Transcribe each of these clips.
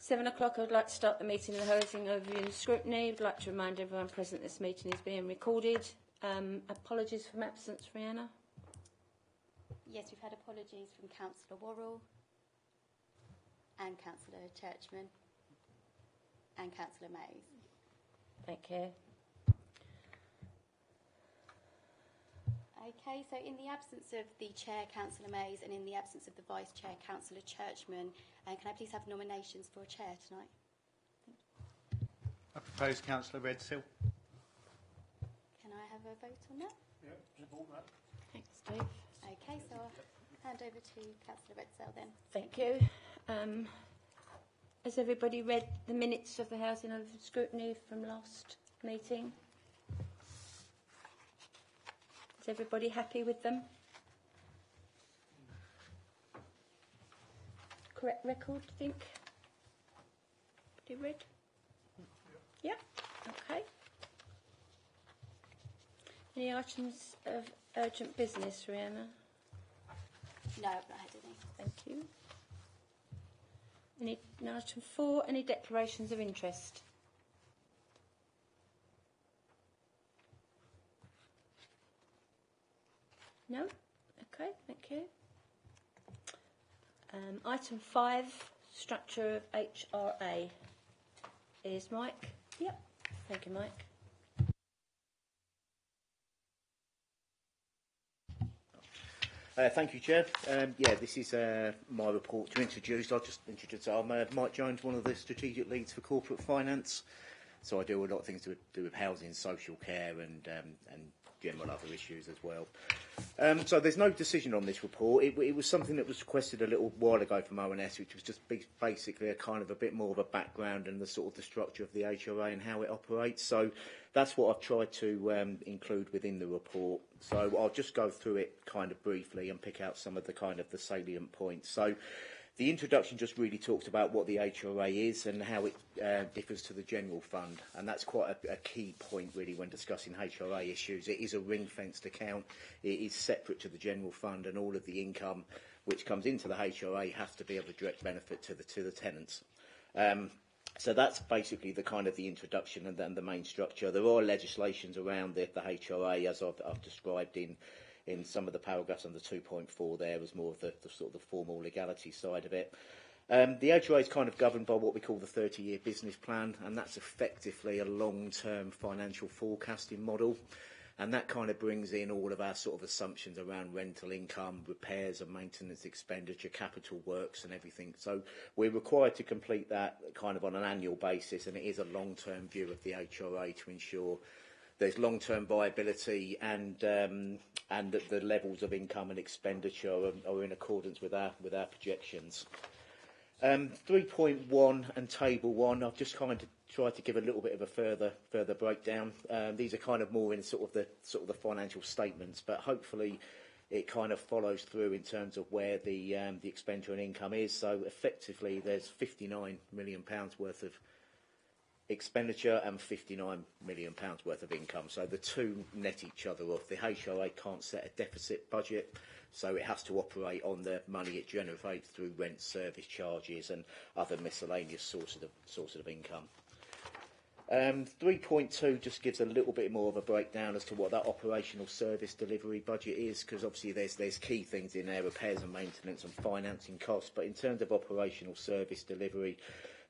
7 o'clock, I would like to start the meeting of the Housing Overview and Scrutiny. I would like to remind everyone present this meeting is being recorded. Apologies for my absence, Rihanna. Yes, we've had apologies from Councillor Worrell and Councillor Churchman and Councillor Mays. Thank you. Okay, so in the absence of the Chair, Councillor Mays, and in the absence of the Vice Chair, Councillor Churchman, can I please have nominations for a Chair tonight? I propose Councillor Redsill. Can I have a vote on that? Yeah, support that. Thanks, Steve. Okay, so I'll hand over to Councillor Redsill then. Thank you. Has everybody read the minutes of the Housing Overview and Scrutiny from last meeting? Is everybody happy with them? Correct record, I think. Everybody read? Yeah. Okay. Any items of urgent business, Rihanna? No, I've not had any. Thank you. Item 4, any declarations of interest? No? Okay, thank you. Item 5, structure of HRA. Is Mike? Yep. Thank you, Mike. Thank you, Chair. This is my report to introduce. I'll just introduce. I'm Mike Jones, one of the strategic leads for corporate finance. So I do a lot of things to do with housing, social care, and general other issues as well. So there's no decision on this report. It was something that was requested a little while ago from ONS, which was just basically a kind of a bit more of a background and the sort of the structure of the HRA and how it operates. So that's what I've tried to include within the report. So I'll just go through it kind of briefly and pick out some of the kind of the salient points. So the introduction just really talks about what the HRA is and how it differs to the general fund, and that's quite a key point really when discussing HRA issues. It is a ring-fenced account. It is separate to the general fund, and all of the income which comes into the HRA has to be of a direct benefit to the tenants. So that's basically the kind of the introduction and then the main structure. There are legislations around the HRA, as I've described in some of the paragraphs under 2.4 there was more of the sort of the formal legality side of it. The HRA is kind of governed by what we call the 30-year business plan, and that's effectively a long-term financial forecasting model. And that kind of brings in all of our sort of assumptions around rental income, repairs and maintenance expenditure, capital works and everything. So we're required to complete that kind of on an annual basis, and it is a long-term view of the HRA to ensure there's long-term viability and that the levels of income and expenditure are in accordance with our projections. 3.1 and Table 1, I've just kind of tried to give a little bit of a further breakdown. These are kind of more in sort of the financial statements, but hopefully it kind of follows through in terms of where the expenditure and income is. So effectively, there's £59 million worth of expenditure and £59 million worth of income. So the two net each other off. The HRA can't set a deficit budget, so it has to operate on the money it generates through rent, service charges and other miscellaneous sources of income. 3.2 just gives a little bit more of a breakdown as to what that operational service delivery budget is, because obviously there's key things in there, repairs and maintenance and financing costs, but in terms of operational service delivery,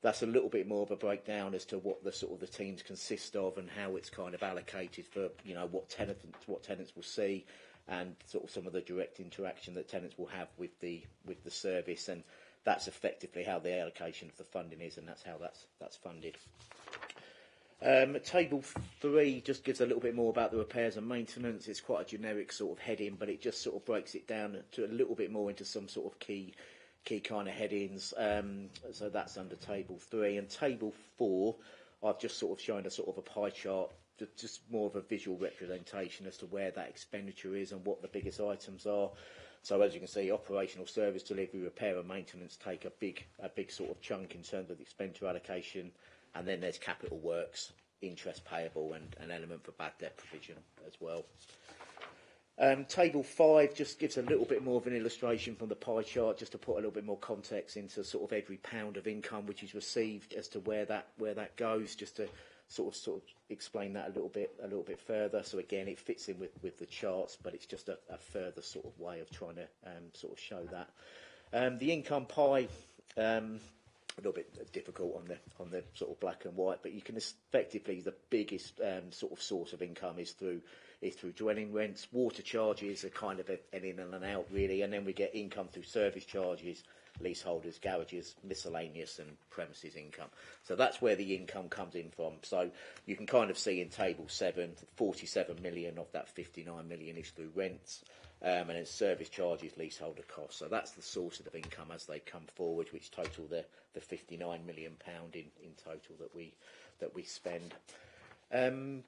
that's a little bit more of a breakdown as to what the sort of the teams consist of and how it's kind of allocated for, you know, what tenants will see and sort of some of the direct interaction that tenants will have with the service, and that's effectively how the allocation of the funding is, and that's how that's funded. Table 3 just gives a little bit more about the repairs and maintenance. It's quite a generic sort of heading, but it just sort of breaks it down to a little bit more into some sort of key kind of headings. So that's under Table 3. And Table 4, I've just sort of shown a sort of a pie chart, just more of a visual representation as to where that expenditure is and what the biggest items are. So as you can see, operational service delivery, repair and maintenance take a big sort of chunk in terms of the expenditure allocation. And then there's capital works, interest payable and an element for bad debt provision as well. Table 5 just gives a little bit more of an illustration from the pie chart, just to put a little bit more context into sort of every pound of income which is received as to where that goes, just to sort of explain that a little bit further. So again, it fits in with the charts, but it's just a further sort of way of trying to sort of show that. The income pie, a little bit difficult on the sort of black and white, but you can effectively, the biggest sort of source of income is through dwelling rents. Water charges are kind of an in and an out really, and then we get income through service charges, leaseholders, garages, miscellaneous and premises income. So that's where the income comes in from. So you can kind of see in table 7, 47 million of that 59 million is through rents, and then service charges, leaseholder costs. So that's the source of income as they come forward, which total the 59 million pound in total that we spend.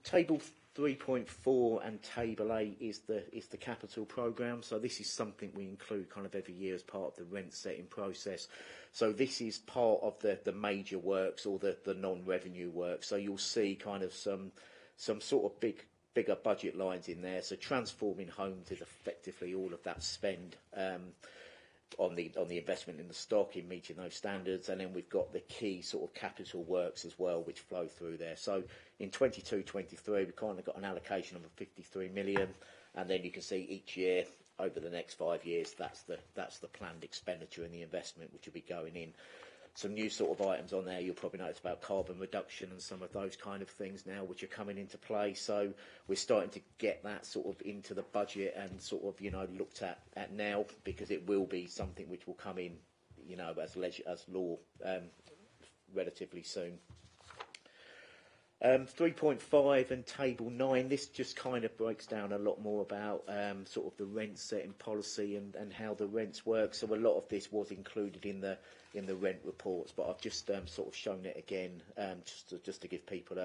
Table 3.4 and Table 8 is the capital programme. So this is something we include kind of every year as part of the rent setting process. So this is part of the major works or the non-revenue works. So you'll see kind of some sort of bigger budget lines in there. So transforming homes is effectively all of that spend on the investment in the stock, in meeting those standards, and then we've got the key sort of capital works as well, which flow through there. So in 22-23, we've kind of got an allocation of 53 million, and then you can see each year over the next 5 years, that's the planned expenditure and the investment which will be going in. Some new sort of items on there, you'll probably notice about carbon reduction and some of those kind of things now which are coming into play. So we're starting to get that sort of into the budget and sort of, looked at now, because it will be something which will come in, as law relatively soon. 3.5 and Table 9, this just kind of breaks down a lot more about sort of the rent setting policy and how the rents work. So a lot of this was included in the rent reports, but I've just sort of shown it again just to give people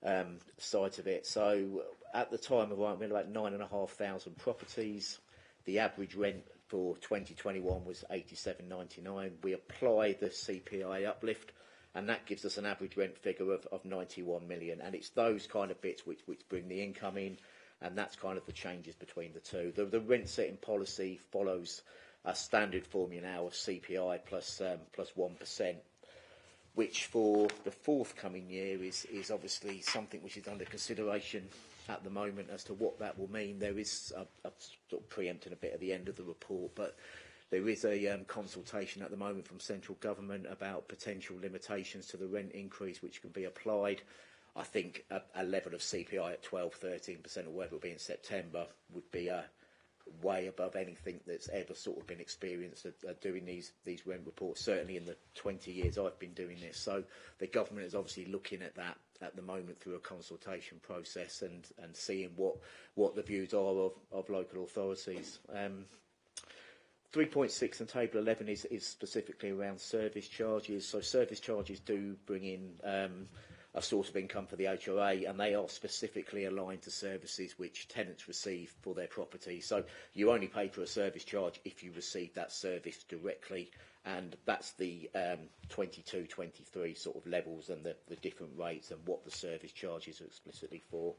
a sight of it. So at the time of writing, we had about 9,500 properties. The average rent for 2021 was £87.99. We apply the CPI uplift, and that gives us an average rent figure of 91 million. And it's those kind of bits which bring the income in, and that's kind of the changes between the two. The rent setting policy follows a standard formula now of CPI plus 1%, which for the forthcoming year is obviously something which is under consideration at the moment as to what that will mean. There is, I've sort of preempted a bit at the end of the report, but there is a consultation at the moment from central government about potential limitations to the rent increase which can be applied. I think a level of CPI at 12-13%, or whatever it will be in September, would be way above anything that's ever sort of been experienced at doing these rent reports, certainly in the 20 years I've been doing this. So the government is obviously looking at that at the moment through a consultation process and seeing what the views are of local authorities. 3.6 and Table 11 is specifically around service charges. So service charges do bring in a source of income for the HRA, and they are specifically aligned to services which tenants receive for their property. So you only pay for a service charge if you receive that service directly, and that's the 22-23 sort of levels and the different rates and what the service charges are explicitly for.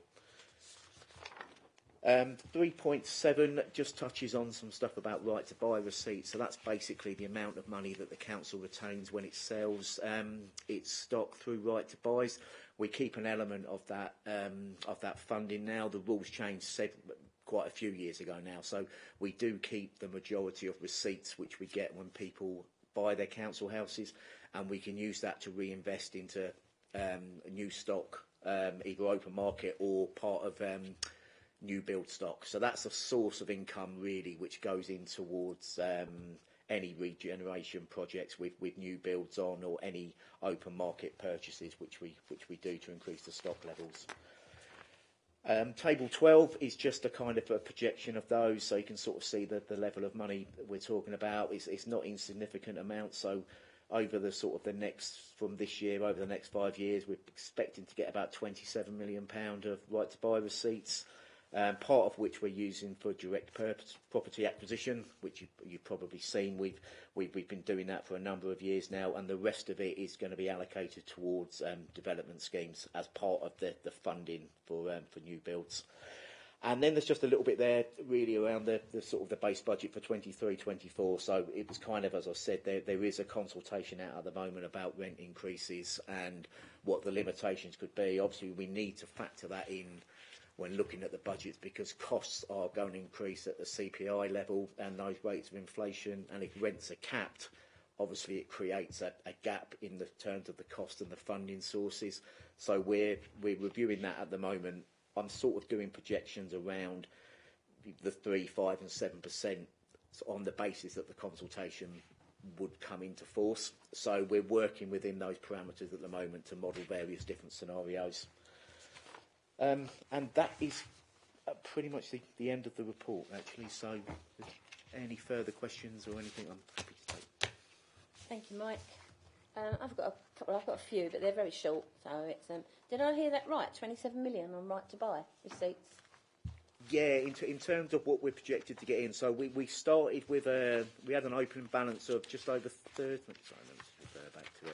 3.7 just touches on some stuff about right to buy receipts. So that's basically the amount of money that the council retains when it sells its stock through right to buys. We keep an element of that funding now. The rules changed quite a few years ago now, so we do keep the majority of receipts which we get when people buy their council houses, and we can use that to reinvest into new stock, either open market or part of new build stock. So that's a source of income really which goes in towards any regeneration projects with new builds on, or any open market purchases which we do to increase the stock levels. Table 12 is just a kind of a projection of those, so you can sort of see the level of money we're talking about. It's not insignificant amounts. So over the sort of the next, from this year over the next 5 years, we're expecting to get about £27 million of right to buy receipts. Part of which we're using for direct property acquisition, which you've probably seen. We've been doing that for a number of years now, and the rest of it is going to be allocated towards development schemes as part of the funding for new builds. And then there's just a little bit there really around the sort of the base budget for 23-24. So it was kind of, as I said, there is a consultation out at the moment about rent increases and what the limitations could be. Obviously, we need to factor that in when looking at the budgets, because costs are going to increase at the CPI level and those rates of inflation. And if rents are capped, obviously it creates a gap in the terms of the cost and the funding sources. So we're reviewing that at the moment. I'm sort of doing projections around the 3%, 5% and 7% on the basis that the consultation would come into force. So we're working within those parameters at the moment to model various different scenarios. And that is pretty much the end of the report, actually. So any further questions or anything, I'm happy to take. Thank you, Mike. I've got a few, but they're very short. So it's did I hear that right? 27 million on right to buy receipts. Yeah, in terms of what we're projected to get in. So we started with we had an opening balance of just over 30. Sorry, let me just refer back to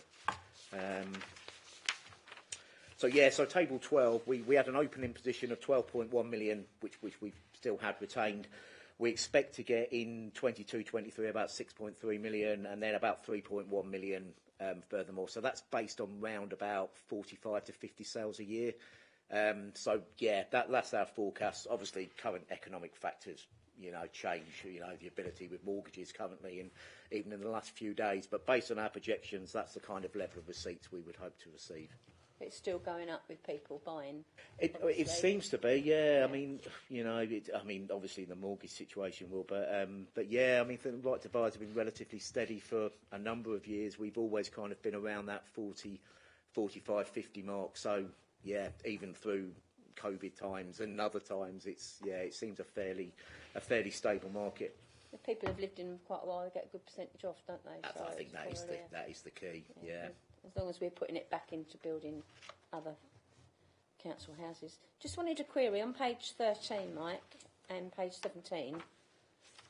it. So table 12, we had an opening position of 12.1 million, which we still had retained. We expect to get in 22-23 about 6.3 million, and then about 3.1 million furthermore. So that's based on round about 45 to 50 sales a year. So yeah, that's our forecast. Obviously, current economic factors, change, the ability with mortgages currently, and even in the last few days. But based on our projections, that's the kind of level of receipts we would hope to receive. It's still going up with people buying. It seems to be, yeah. I mean, obviously the mortgage situation will, but yeah, I mean, the right to buys have been relatively steady for a number of years. We've always kind of been around that 40, 45, 50 mark. So yeah, even through COVID times and other times, it seems a fairly stable market. If people have lived in quite a while, they get a good percentage off, don't they? I think that is the key. Yeah. As long as we're putting it back into building other council houses. Just wanted to query on page 13, Mike, and page 17.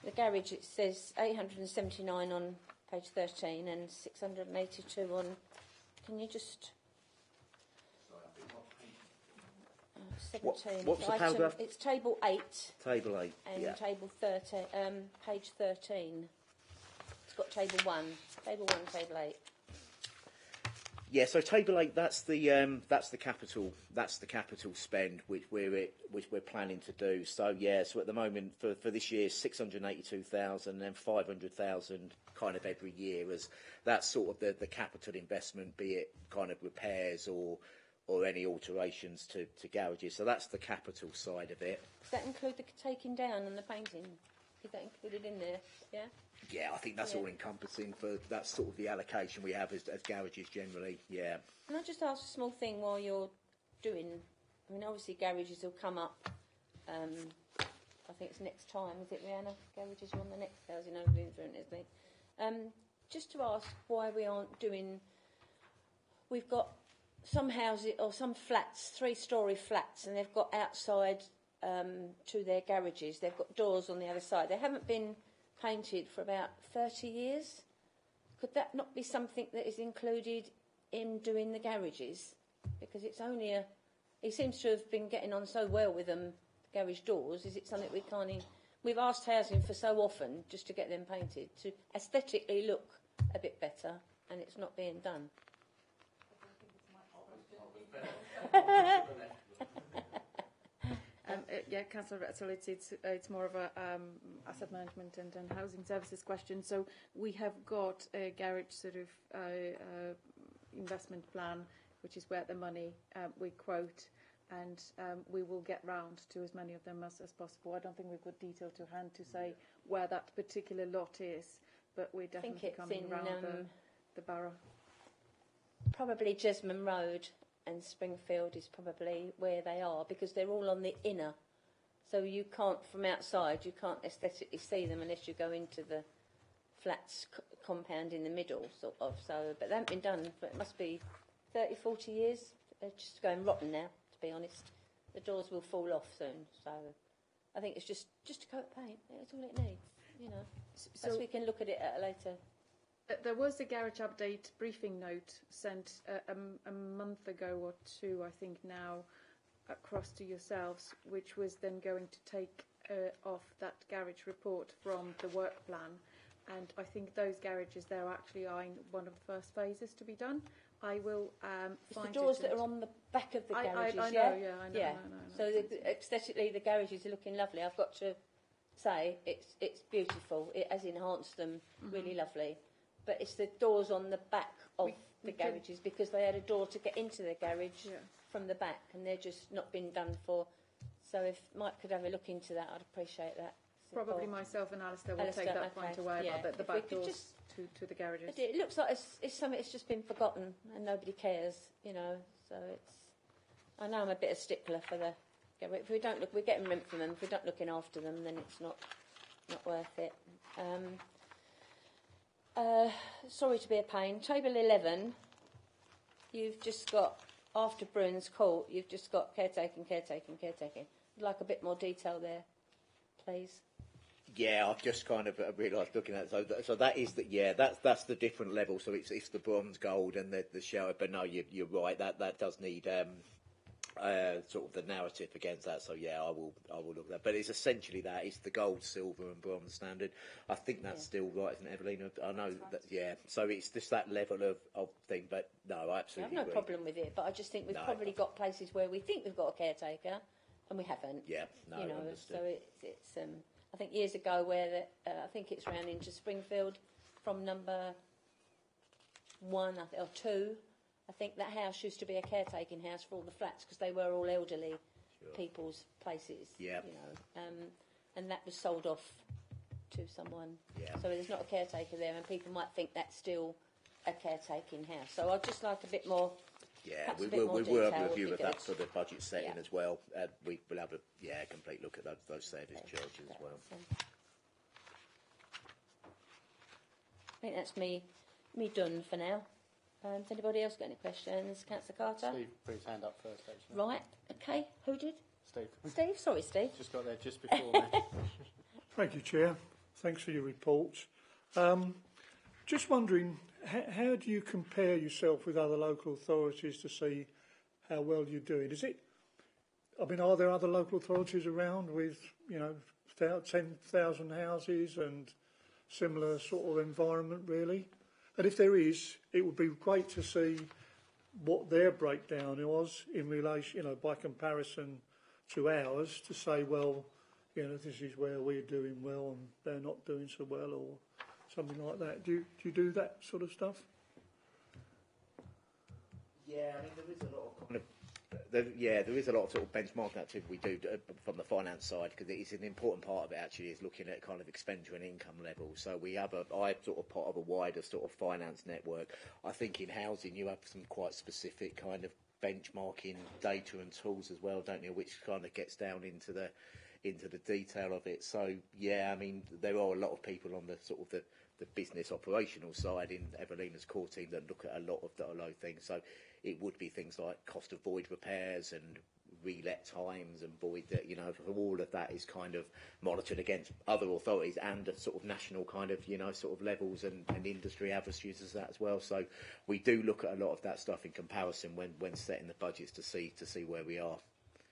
The garage, it says 879 on page 13 and 682 on. Can you just? 17. What's the paragraph? It's table 8. Table 8. And table 13, page 13. It's got table 1. Table 1, table 8. Yeah, so table 8, that's the capital spend which we're planning to do. So yeah, so at the moment for this year, 682,000 and 500,000 kind of every year, as that's sort of the capital investment, be it kind of repairs or any alterations to garages. So that's the capital side of it. Does that include the taking down and the painting? Is that included in there? Yeah. Yeah, I think that's all encompassing for that's sort of the allocation we have as garages generally. Yeah. Can I just ask a small thing while you're doing? I mean, obviously garages will come up. I think it's next time, is it, Rihanna? Garages are on the next housing overview, isn't it? Just to ask why we aren't doing. We've got some houses or some flats, 3-storey flats, and they've got outside to their garages. They've got doors on the other side. They haven't been painted for about 30 years. Could that not be something that is included in doing the garages? Because it's only he seems to have been getting on so well with them, garage doors. Is it something we can't... We've asked housing for so often just to get them painted, to aesthetically look a bit better, and it's not being done. Yeah, Councillor Retzel, it's more of a asset management and housing services question. So we have got a garage sort of investment plan, which is where the money we quote, and we will get round to as many of them as possible. I don't think we've got detail to hand to say where that particular lot is, but we're definitely coming around the borough. Probably Jesmond Road and Springfield is probably where they are, because they're all on the inner. So you can't, from outside, you can't aesthetically see them unless you go into the flats compound in the middle, sort of. So, but they haven't been done, but it must be 30, 40 years. They're just going rotten now, to be honest. The doors will fall off soon. So I think it's just a coat of paint. That's all it needs, So we can look at it at a later. There was a garage update briefing note sent a month ago or two, I think now, across to yourselves, which was then going to take off that garage report from the work plan. And I think those garages there actually are in one of the first phases to be done. I will It's find the doors it that and- are on the back of the garages, I know, yeah? yeah, I know, Yeah. I know. So aesthetically, the garages are looking lovely. I've got to say, it's beautiful. It has enhanced them really lovely. But it's the doors on the back of the garages, because they had a door to get into the garage from the back, and they're just not been done for. So if Mike could have a look into that, I'd appreciate that. Probably myself and Alistair will Alistair, take that okay, point away yeah. about the If we back could doors just- to the garages. It looks like it's something that's just been forgotten and nobody cares, you know. So it's. I know I'm a bit of stickler for the. If we don't look, we're getting rent from them. If we're not looking after them, then it's not worth it. Sorry to be a pain. Table 11. You've just got after Bruins Court. You've just got caretaking. I'd like a bit more detail there, please. Yeah, I've just kind of realised looking at it. So that is that's the different level. So it's the bronze, gold, and the shower. But no, you're right. That does need sort of the narrative against that. So yeah, I will look at that. But it's essentially that it's the gold, silver, and bronze standard. I think that's still right, isn't it, Evelina? I know that. Yeah. So it's just that level of thing. But no, I absolutely. I've no problem with it, but I just think we've probably got places where we think we've got a caretaker, and we haven't. Yeah. No. You know, understood. so it's I think years ago where I think it's round into Springfield from number 1 or 2. I think that house used to be a caretaking house for all the flats because they were all elderly people's places. Yeah. You know, and that was sold off to someone. Yeah. So there's not a caretaker there, and people might think that's still a caretaking house. So I'd just like a bit more. Yeah, perhaps we a bit will more have detail a would review be of that good. for the budget setting Yeah. as well. We will have a complete look at those service charges as well. I think that's me done for now. Has anybody else got any questions? Councillor Carter? Steve put his hand up first, actually. Right, okay. Who did? Steve. Steve? Sorry, Steve. Just got there just before me. Thank you, Chair. Thanks for your report. Just wondering, how do you compare yourself with other local authorities to see how well you're doing? Are there other local authorities around with, 10,000 houses and similar sort of environment, really? And if there is, it would be great to see what their breakdown was in relation, by comparison to ours, to say, well, this is where we're doing well and they're not doing so well, or something like that. Do you do that sort of stuff? Yeah, I mean there is a lot of kind of there is a lot of sort of benchmarking activity we do from the finance side, because it is an important part of it actually is looking at kind of expenditure and income levels. So I'm sort of part of a wider sort of finance network. I think in housing you have some quite specific kind of benchmarking data and tools as well, don't you, which kind of gets down into the detail of it. So yeah, I mean there are a lot of people on the sort of the business operational side in Evelina's core team that look at a lot of those things. So it would be things like cost of void repairs and relet times and void that, all of that is kind of monitored against other authorities and at sort of national kind of, sort of levels and industry averages as that as well. So we do look at a lot of that stuff in comparison when setting the budgets to see where we are.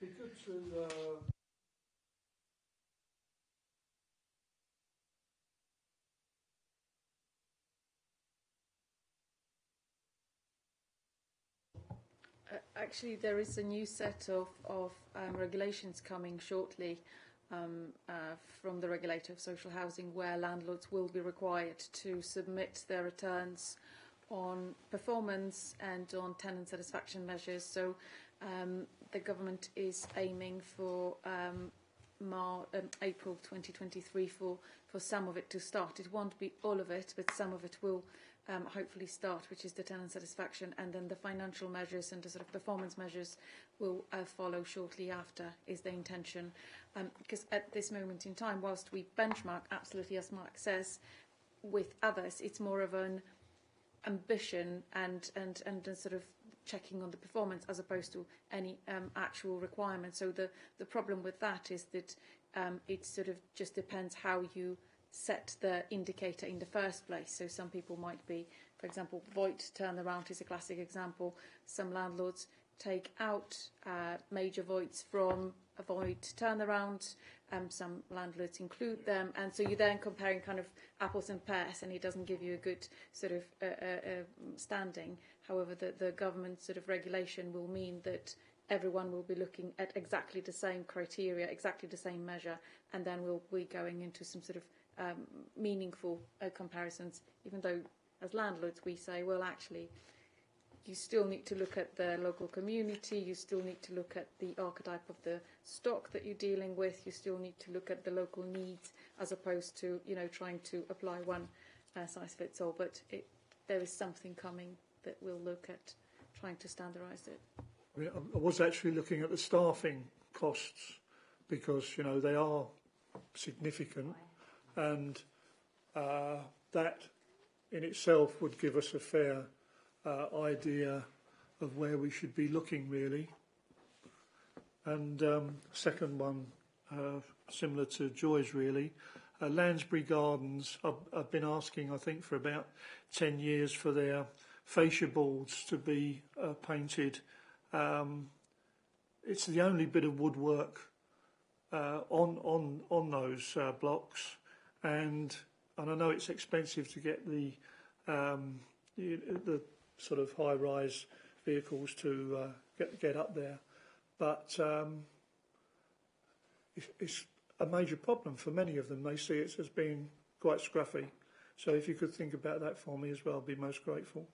Be good to Actually, there is a new set of regulations coming shortly from the regulator of social housing, where landlords will be required to submit their returns on performance and on tenant satisfaction measures. So the government is aiming for April 2023 for some of it to start. It won't be all of it, but some of it will hopefully start, which is the tenant satisfaction, and then the financial measures and the sort of performance measures will follow shortly after, is the intention. Because at this moment in time, whilst we benchmark, absolutely as Mark says, with others, it's more of an ambition and sort of checking on the performance as opposed to any actual requirement. So the problem with that is that it sort of just depends how you set the indicator in the first place. So some people might be, for example, void turnaround is a classic example. Some landlords take out major voids from a void turnaround. Some landlords include them, and so you're then comparing kind of apples and pears, and it doesn't give you a good sort of standing. However, the government sort of regulation will mean that everyone will be looking at exactly the same criteria, exactly the same measure, and then we'll be going into some sort of meaningful comparisons, even though as landlords we say, well, actually, you still need to look at the local community, you still need to look at the archetype of the stock that you're dealing with, you still need to look at the local needs as opposed to, trying to apply one size fits all. But there is something coming that we'll look at trying to standardise it. I was actually looking at the staffing costs because, they are significant, and that in itself would give us a fair idea of where we should be looking, really. And second one, similar to Joy's, really. Lansbury Gardens, I've been asking, I think, for about 10 years for their fascia boards to be painted. It's the only bit of woodwork on those blocks, and I know it's expensive to get the sort of high-rise vehicles to get up there, but it's a major problem for many of them. They see it as being quite scruffy. So if you could think about that for me as well, I'd be most grateful.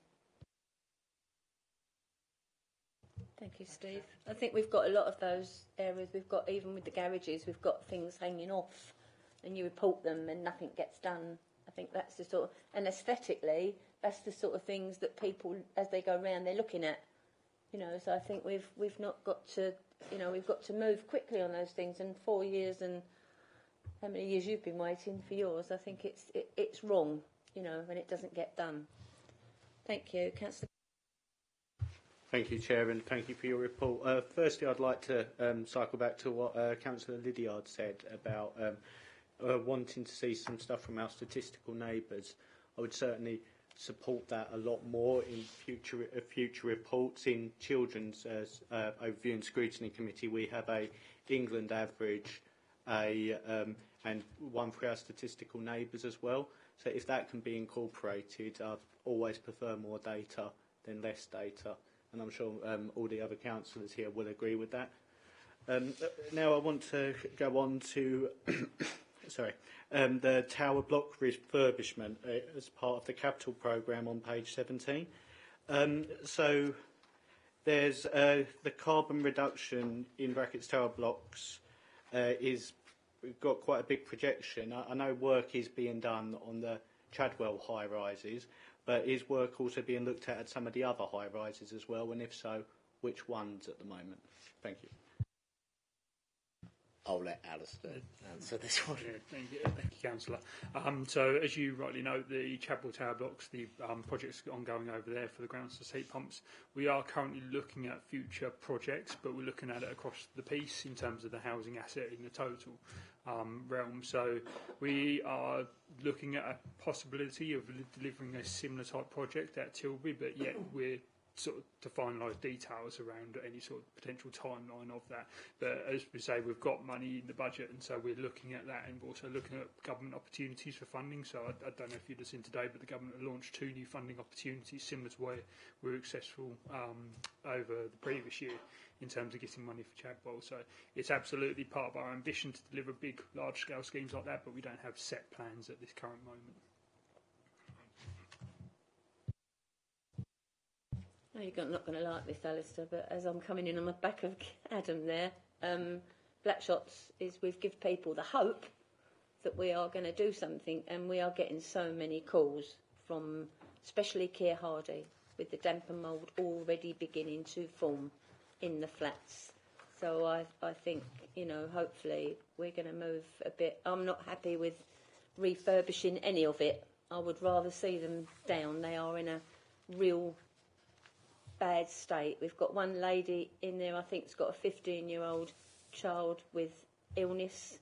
Thank you, Steve. I think we've got a lot of those areas. We've got, even with the garages, we've got things hanging off, and you report them and nothing gets done. I think that's the sort of, and aesthetically, that's the sort of things that people, as they go around, they're looking at. So I think we've not got to, we've got to move quickly on those things. And 4 years, and how many years you've been waiting for yours? I think it's wrong, when it doesn't get done. Thank you, Councillor. Thank you, Chair, and thank you for your report. Firstly, I'd like to cycle back to what Councillor Lydiard said about wanting to see some stuff from our statistical neighbours. I would certainly support that a lot more in future reports. In Children's Overview and Scrutiny Committee, we have a England average, and one for our statistical neighbours as well. So if that can be incorporated, I'd always prefer more data than less data. And I'm sure all the other councillors here will agree with that. Now I want to go on to the tower block refurbishment as part of the capital programme on page 17. So there's the carbon reduction in brackets tower blocks we've got quite a big projection. I know work is being done on the Chadwell high-rises, but is work also being looked at some of the other high-rises as well, and if so, which ones at the moment? Thank you. I'll let Alistair answer this one. Yeah, thank you, Councillor. So, as you rightly know, the Chadwell Tower blocks, the projects ongoing over there for the ground source heat pumps. We are currently looking at future projects, but we're looking at it across the piece in terms of the housing asset in the total realm. So, we are looking at a possibility of delivering a similar type project at Tilbury, but yet we're sort of to finalise details around any sort of potential timeline of that. But as we say, we've got money in the budget, and so we're looking at that, and we're also looking at government opportunities for funding. So I don't know if you'd have seen today, but the government launched 2 new funding opportunities similar to where we were successful over the previous year in terms of getting money for Chadwell. So it's absolutely part of our ambition to deliver big, large-scale schemes like that, but we don't have set plans at this current moment. Oh, you're not going to like this, Alistair, but as I'm coming in on the back of Adam there, Blackshots is we've given people the hope that we are going to do something, and we are getting so many calls from especially Keir Hardy with the damp and mould already beginning to form in the flats. So I think, hopefully we're going to move a bit. I'm not happy with refurbishing any of it. I would rather see them down. They are in a real bad state. We've got one lady in there, I think, has got a 15-year-old child with illness,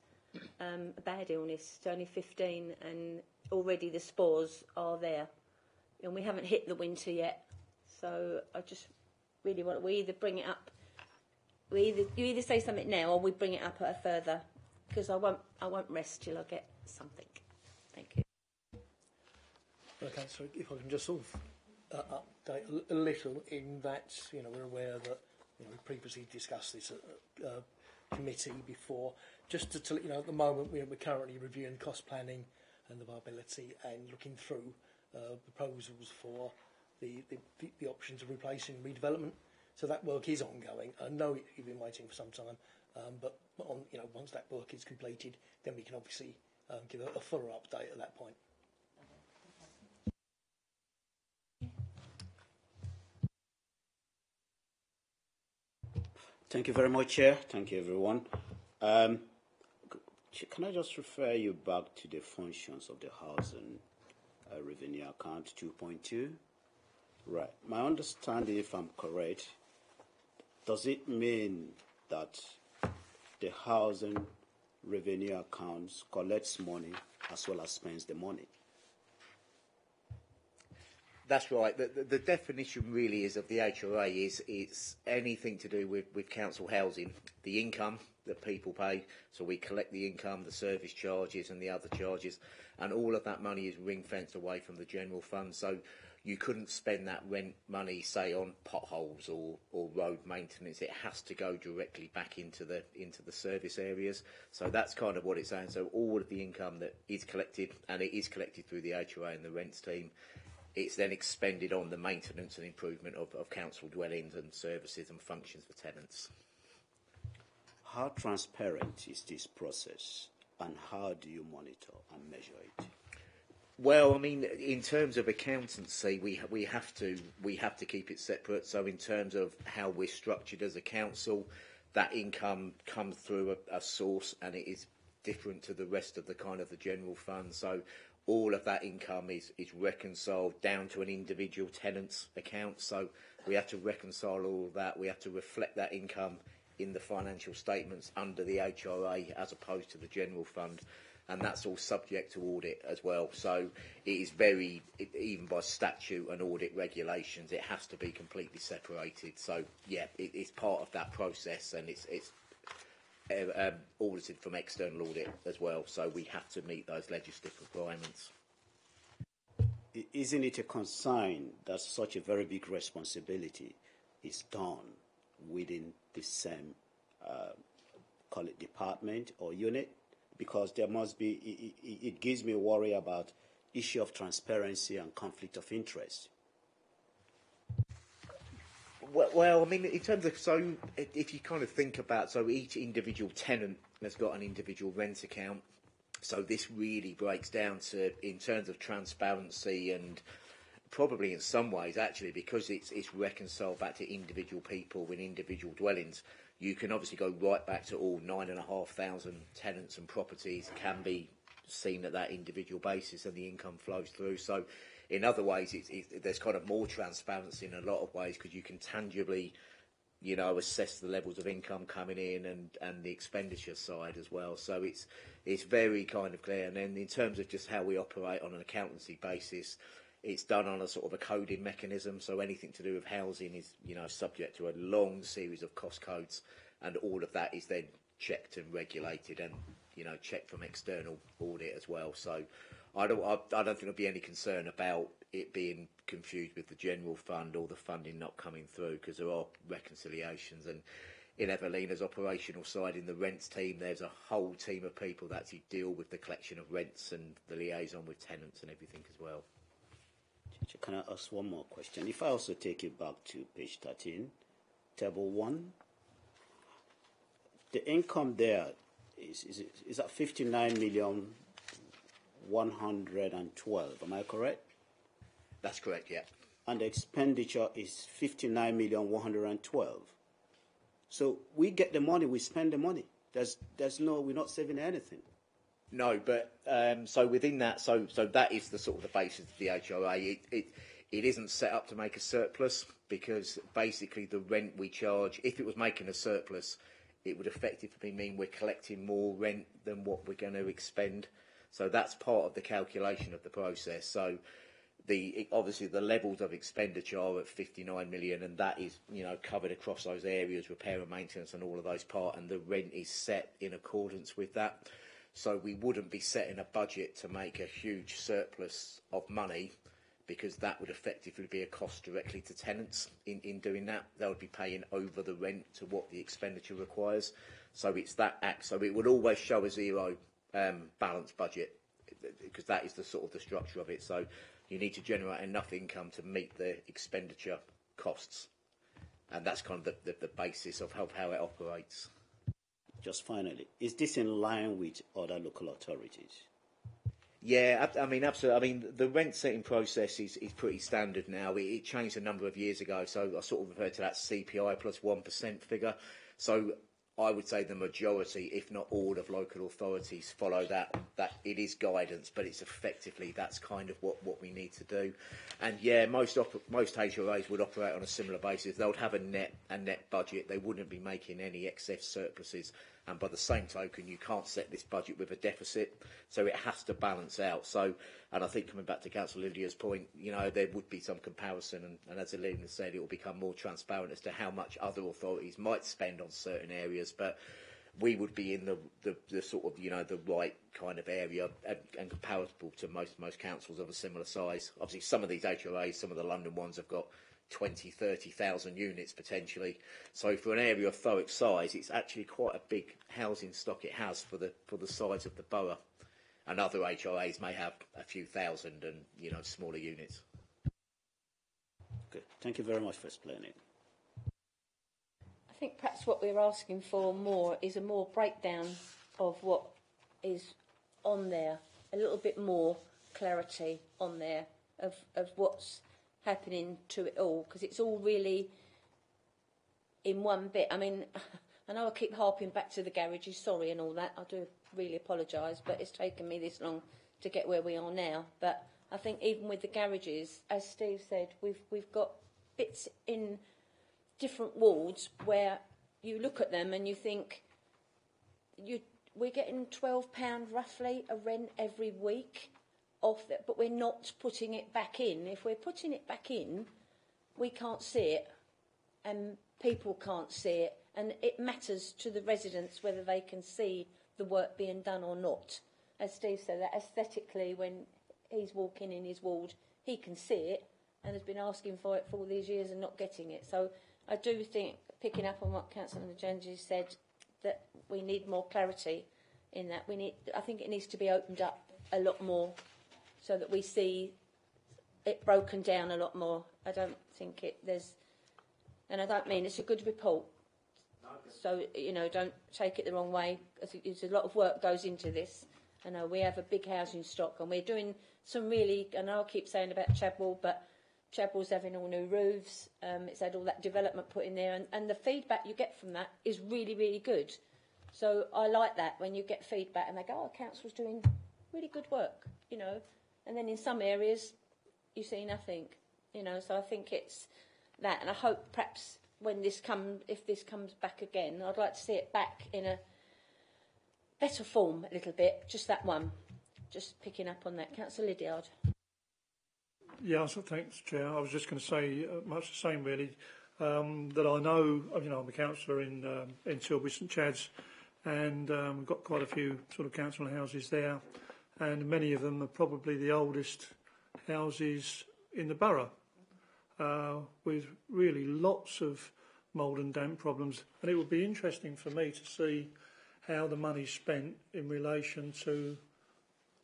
a bad illness. It's only 15, and already the spores are there. And we haven't hit the winter yet. So really want. We either bring it up. You either say something now, or we bring it up at a further. Because I won't rest till I get something. Thank you. Okay, so if I can just sort of update a little in that, we're aware that we previously discussed this at committee before. Just to let you know, at the moment we're currently reviewing cost planning and the viability and looking through proposals for the options of replacing redevelopment. So that work is ongoing. I know you've been waiting for some time, but once that work is completed, then we can obviously give a fuller update at that point. Thank you very much, Chair. Thank you, everyone. Can I just refer you back to the functions of the housing revenue account 2.2? Right. My understanding, if I'm correct, does it mean that the housing revenue accounts collects money as well as spends the money? That's right. The definition really is of the HRA is it's anything to do with council housing, the income that people pay. So we collect the income, the service charges and the other charges, and all of that money is ring-fenced away from the general fund. So you couldn't spend that rent money, say, on potholes or road maintenance. It has to go directly back into the service areas. So that's kind of what it's saying. So all of the income that is collected, and it is collected through the HRA and the rents team, it's then expended on the maintenance and improvement of council dwellings and services and functions for tenants. How transparent is this process, and how do you monitor and measure it? Well, I mean, in terms of accountancy, we have to keep it separate. So in terms of how we're structured as a council, that income comes through a source, and it is different to the rest of the kind of the general fund. So all of that income is reconciled down to an individual tenant's account. So we have to reconcile all of that. We have to reflect that income in the financial statements under the HRA as opposed to the general fund. And that's all subject to audit as well. So it is even by statute and audit regulations, it has to be completely separated. So, yeah, it's part of that process, and it's audited from external audit as well, so we have to meet those legislative requirements. Isn't it a concern that such a very big responsibility is done within the same, call it department or unit? Because there must be, it gives me a worry about issue of transparency and conflict of interest. Well, I mean, in terms of, so if you kind of think about, so each individual tenant has got an individual rent account. So this really breaks down to, in terms of transparency, and probably in some ways, actually, because it's reconciled back to individual people with individual dwellings, you can obviously go right back to all 9,500 tenants and properties can be seen at that individual basis, and the income flows through. So in other ways, there's kind of more transparency in a lot of ways, because you can tangibly, assess the levels of income coming in and the expenditure side as well. So it's very kind of clear. And then in terms of just how we operate on an accountancy basis, it's done on a sort of a coding mechanism. So anything to do with housing is, subject to a long series of cost codes, and all of that is then checked and regulated and, checked from external audit as well. So I don't think there'll be any concern about it being confused with the general fund or the funding not coming through, because there are reconciliations. And in Evelina's operational side, in the rents team, there's a whole team of people that actually deal with the collection of rents and the liaison with tenants and everything as well. Can I ask one more question? If I also take you back to page 13, table 1, the income there is at 59,112. Am I correct? That's correct, yeah. And the expenditure is 59,112. So we get the money, we spend the money. We're not saving anything. No, but so within that, so that is the sort of the basis of the HRA. It isn't set up to make a surplus, because basically the rent we charge, if it was making a surplus, it would effectively mean we're collecting more rent than what we're going to expend. So that's part of the calculation of the process. So obviously the levels of expenditure are at 59 million, and that is, you know, covered across those areas, repair and maintenance and all of those part, and the rent is set in accordance with that. So we wouldn't be setting a budget to make a huge surplus of money, because that would effectively be a cost directly to tenants in doing that. They would be paying over the rent to what the expenditure requires. So it's that act. So it would always show a zero balanced budget, because that is the sort of the structure of it. So you need to generate enough income to meet the expenditure costs, and that's kind of the basis of how it operates. Just finally, is this in line with other local authorities? Yeah, I mean, absolutely. I mean, the rent setting process is pretty standard now. It changed a number of years ago, so I sort of refer to that CPI plus 1% figure. So I would say the majority, if not all, of local authorities follow that. That it is guidance, but it's effectively that's kind of what we need to do. And yeah, most HRAs would operate on a similar basis. They would have a net budget. They wouldn't be making any excess surpluses. And by the same token, you can't set this budget with a deficit, so it has to balance out. So, and I think coming back to Councillor Lydia's point, you know, there would be some comparison, and as Elena said, it will become more transparent as to how much other authorities might spend on certain areas, but we would be in the sort of, you know, the right kind of area and comparable to most councils of a similar size. Obviously, some of these HRAs, some of the London ones have got 20, 30,000 units potentially. So for an area of Thurrock size, it's actually quite a big housing stock it has for the size of the borough. And other HRAs may have a few thousand and, you know, smaller units. Okay, thank you very much for explaining. I think perhaps what we're asking for more is a more breakdown of what is on there, a little bit more clarity on there of what's happening to it all, because it's all really in one bit. I mean, I know I keep harping back to the garages, sorry and all that, I do really apologise, but it's taken me this long to get where we are now. But I think even with the garages, as Steve said, we've got bits in different wards where you look at them and you think we're getting £12 roughly a rent every week off that, but we're not putting it back in. If we're putting it back in, we can't see it, and people can't see it, and it matters to the residents whether they can see the work being done or not. As Steve said, that aesthetically, when he's walking in his ward, he can see it, and has been asking for it for all these years and not getting it. So I do think, picking up on what Councillor Jones said, that we need more clarity in that. I think it needs to be opened up a lot more, so that we see it broken down a lot more. I don't think there's, and I don't mean it's a good report. So, you know, don't take it the wrong way. There's a lot of work goes into this. I know we have a big housing stock, and we're doing some really, I know I keep saying about Chadwell, but Chadwell's having all new roofs. It's had all that development put in there, and the feedback you get from that is really, really good. So I like that, when you get feedback and they go, oh, council's doing really good work, you know. And then in some areas, you see nothing, you know. So I think it's that, and I hope perhaps if this comes back again, I'd like to see it back in a better form a little bit. Just that one, just picking up on that. Councillor Lydiard. Yeah, so thanks, Chair. I was just going to say much the same, really. That I know, you know, I'm a councillor in Tilbury St Chad's, and we've got quite a few sort of council houses there, and many of them are probably the oldest houses in the borough, with really lots of mould and damp problems. And it would be interesting for me to see how the money's spent in relation to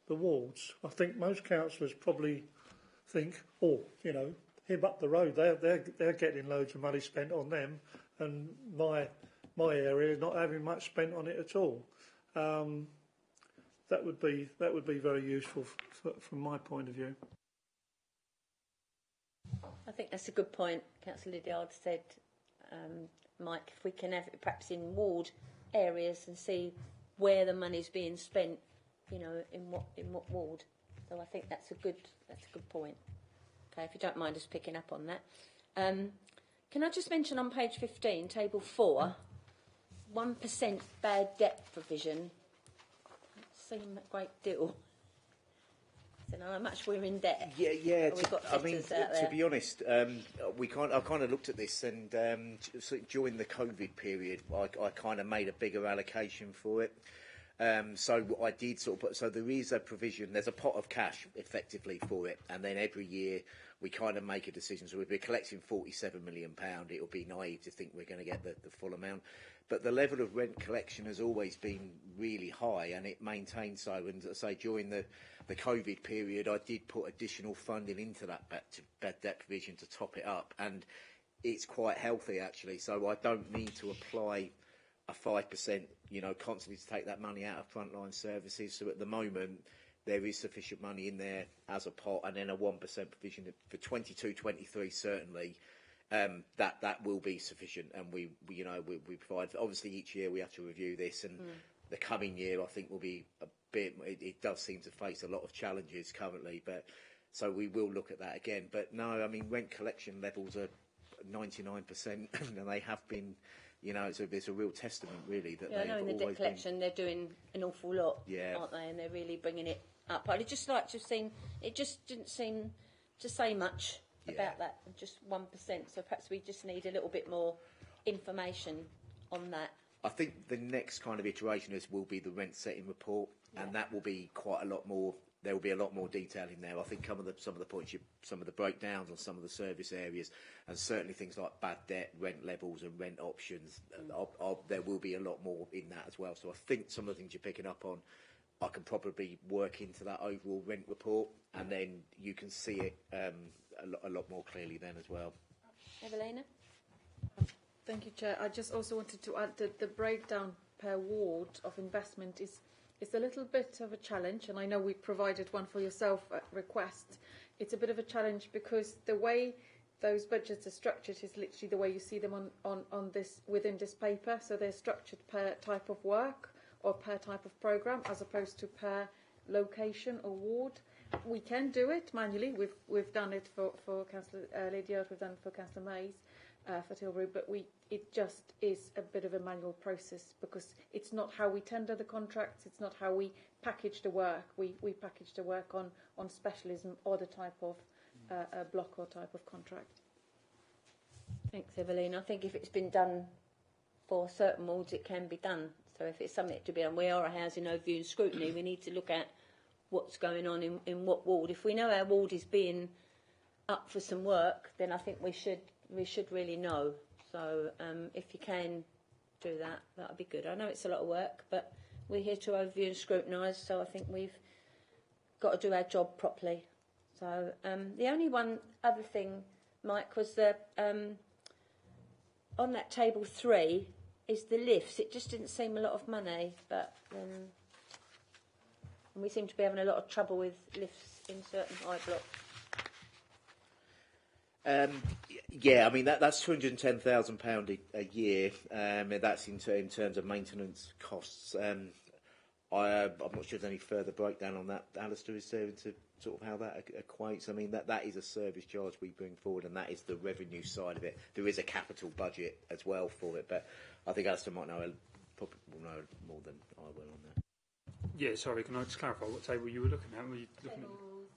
the wards. I think most councillors probably think, oh, you know, him up the road, they're getting loads of money spent on them, and my area is not having much spent on it at all. That would be very useful from my point of view. I think that's a good point, Councillor Lydiard said, Mike. If we can have it perhaps in ward areas and see where the money's being spent, you know, in what ward. So I think that's a good point. Okay, if you don't mind us picking up on that. Can I just mention on page 15, table 4, 1% bad debt provision. Doesn't seem a great deal. I don't know how much we're in debt. Yeah. We've got I mean, debtors out to there. be honest, I kind of looked at this, and during the COVID period, I kind of made a bigger allocation for it. So I did sort of so there is a provision, there's a pot of cash effectively for it, and then every year we kind of make a decision. So if we're collecting £47 million, it would be naive to think we're going to get the full amount. But the level of rent collection has always been really high, and it maintained so. And as I say, during the COVID period, I did put additional funding into that bad debt provision to top it up, and it's quite healthy actually. So I don't need to apply a 5%, constantly to take that money out of frontline services. So at the moment, there is sufficient money in there as a pot, and then a 1% provision for 22-23 certainly. That will be sufficient, and we provide. Obviously, each year we have to review this, and the coming year I think will be a bit. It does seem to face a lot of challenges currently, but so we will look at that again. But no, I mean rent collection levels are 99%, and they have been. It's a real testament, really, that I know in the debt collection they're doing an awful lot, aren't they? And they're really bringing it up. I'd just like to have seen. It just didn't seem to say much about that, just 1%. So perhaps we just need a little bit more information on that. I think the next kind of iteration will be the rent setting report, and that will be quite a lot more. There will be a lot more detail in there. I think some of the points, some of the breakdowns on some of the service areas, and certainly things like bad debt, rent levels, and rent options. There will be a lot more in that as well. So I think some of the things you're picking up on, I can probably work into that overall rent report, and then you can see it a lot more clearly then as well. Evelina? Thank you, Chair. I just also wanted to add that the breakdown per ward of investment is a little bit of a challenge, and I know we provided one for yourself at request. It's a bit of a challenge because the way those budgets are structured is literally the way you see them on this within this paper. So they're structured per type of work or per type of programme, as opposed to per location or ward. We can do it manually. We've done it for Councillor Lydiard, we've done it for Councillor Mays, for Tilbury, but it just is a bit of a manual process because it's not how we tender the contracts, it's not how we package the work. We package the work on specialism or the type of block or type of contract. Thanks, Evelina. I think if it's been done for certain wards, it can be done. So if it's something to be done, we are a housing overview and scrutiny. We need to look at what's going on in what ward. If we know our ward is being up for some work, then I think we should really know. So if you can do that, that would be good. I know it's a lot of work, but we're here to overview and scrutinise, so I think we've got to do our job properly. So the only one other thing, Mike, was that on that table 3 is the lifts. It just didn't seem a lot of money, but and we seem to be having a lot of trouble with lifts in certain high blocks. I mean that's £210,000 a year. That's in terms of maintenance costs. I'm not sure if there's any further breakdown on that. Alistair, is there into sort of how that equates? I mean that is a service charge we bring forward, and that is the revenue side of it. There is a capital budget as well for it, but I think Alistair might know probably will know more than I will on that. Yeah, sorry, can I just clarify what table you were looking at? Were you looking Table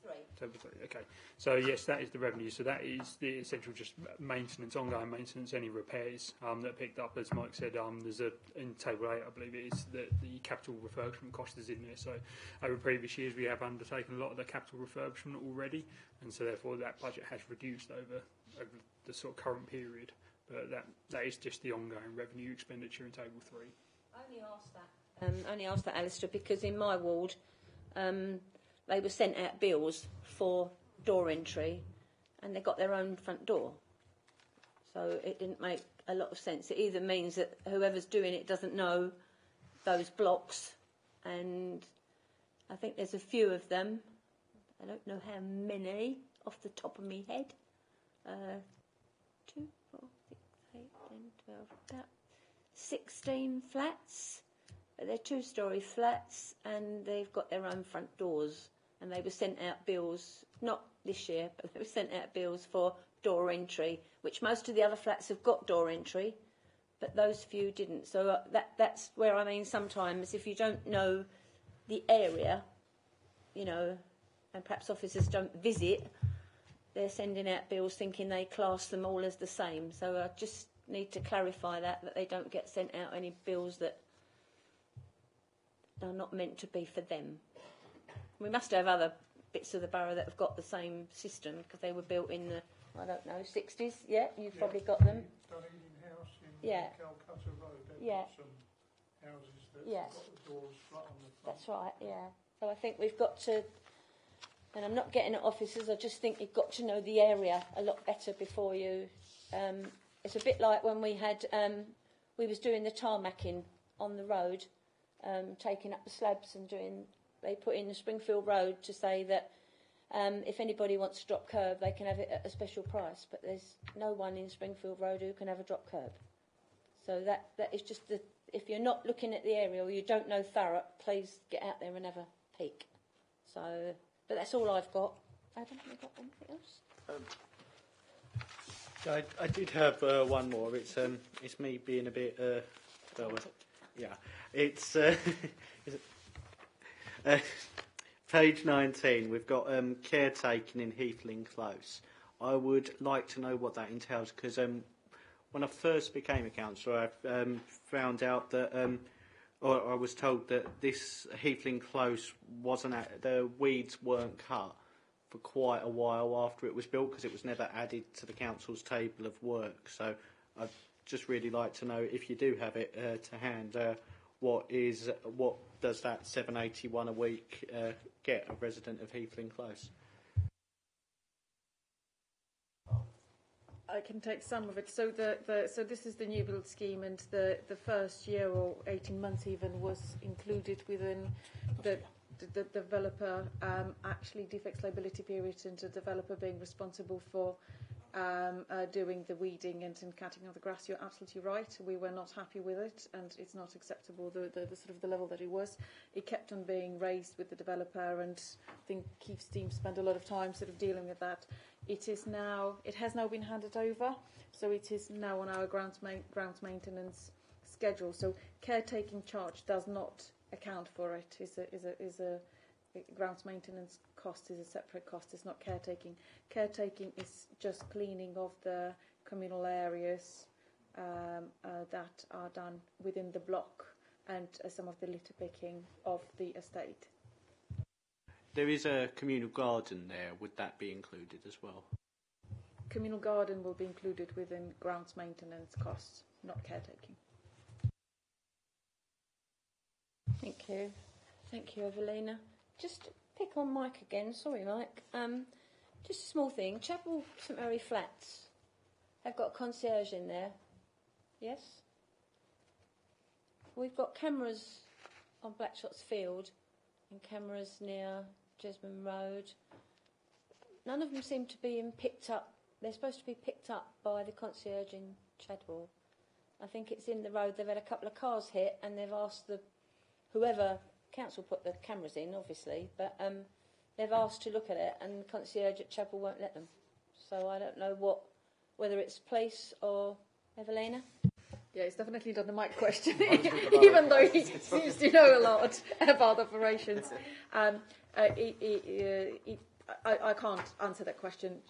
3. Table 3, okay. So, yes, that is the revenue. So that is the essential just maintenance, ongoing maintenance, any repairs that are picked up. As Mike said, there's in Table 8, I believe it is, the capital refurbishment cost is in there. So over previous years, we have undertaken a lot of the capital refurbishment already, and so therefore that budget has reduced over the sort of current period. But that is just the ongoing revenue expenditure in Table 3. I only asked that, Alistair, because in my ward, they were sent out bills for door entry, and they got their own front door. So it didn't make a lot of sense. It either means that whoever's doing it doesn't know those blocks, and I think there's a few of them. I don't know how many off the top of my head. 2, 4, 6, 8, 10, 12, about 16 flats. But they're 2-storey flats, and they've got their own front doors. And they were sent out bills, not this year, but they were sent out bills for door entry, which most of the other flats have got door entry, but those few didn't. So that's where, I mean, sometimes if you don't know the area, and perhaps officers don't visit, they're sending out bills thinking they class them all as the same. So I just need to clarify that they don't get sent out any bills that are not meant to be for them. We must have other bits of the borough that have got the same system because they were built in the, I don't know, 60s. Yeah, you've probably got them. Dunedin House in Calcutta Road. They've got some houses that have got the doors flat on the front. That's right, yeah. So I think we've got to, and I'm not getting at officers, I just think you've got to know the area a lot better before you. It's a bit like when we had, we was doing the tarmacking on the road, taking up the slabs and doing, they put in the Springfield Road to say that if anybody wants to drop curb, they can have it at a special price, but there's no one in Springfield Road who can have a drop curb. So that is just the, if you're not looking at the area or you don't know Thurrock, please get out there and have a peek. So, but that's all I've got. Adam, have you got anything else? I did have one more. It's me being a bit. It's page 19. We've got caretaking in Heathling Close. I would like to know what that entails because when I first became a councillor, I found out that, or I was told that this Heathling Close wasn't the weeds weren't cut for quite a while after it was built because it was never added to the council's table of work. So I'd just really like to know if you do have it to hand, what does that £781 a week get a resident of Heathling Close? I can take some of it. So so this is the new build scheme, and the first year or 18 months even was included within the developer actually defects liability period, and the developer being responsible for doing the weeding and cutting of the grass. You're absolutely right. We were not happy with it, and it's not acceptable. The sort of the level that it was, it kept on being raised with the developer, and I think Keith's team spent a lot of time sort of dealing with that. It has now been handed over, so it is now on our grounds maintenance schedule. So caretaking charge does not account for it. Is a grounds maintenance cost is a separate cost. It's not caretaking. Caretaking is just cleaning of the communal areas that are done within the block and some of the litter picking of the estate. There is a communal garden there. Would that be included as well? Communal garden will be included within grounds maintenance costs, not caretaking. Thank you. Thank you, Evelina. Just pick on Mike again. Sorry, Mike. Just a small thing. Chapel St Mary Flats have got a concierge in there. Yes? We've got cameras on Blackshots Field and cameras near Jesmond Road. None of them seem to be picked up. They're supposed to be picked up by the concierge in Chadwell. I think it's in the road. They've had a couple of cars hit and they've asked whoever council put the cameras in, obviously, but they've asked to look at it, and the concierge at Chapel won't let them. So I don't know whether it's police or Evelina. Yeah, it's definitely not the Mike question, even though he seems to know a lot about operations. I can't answer that question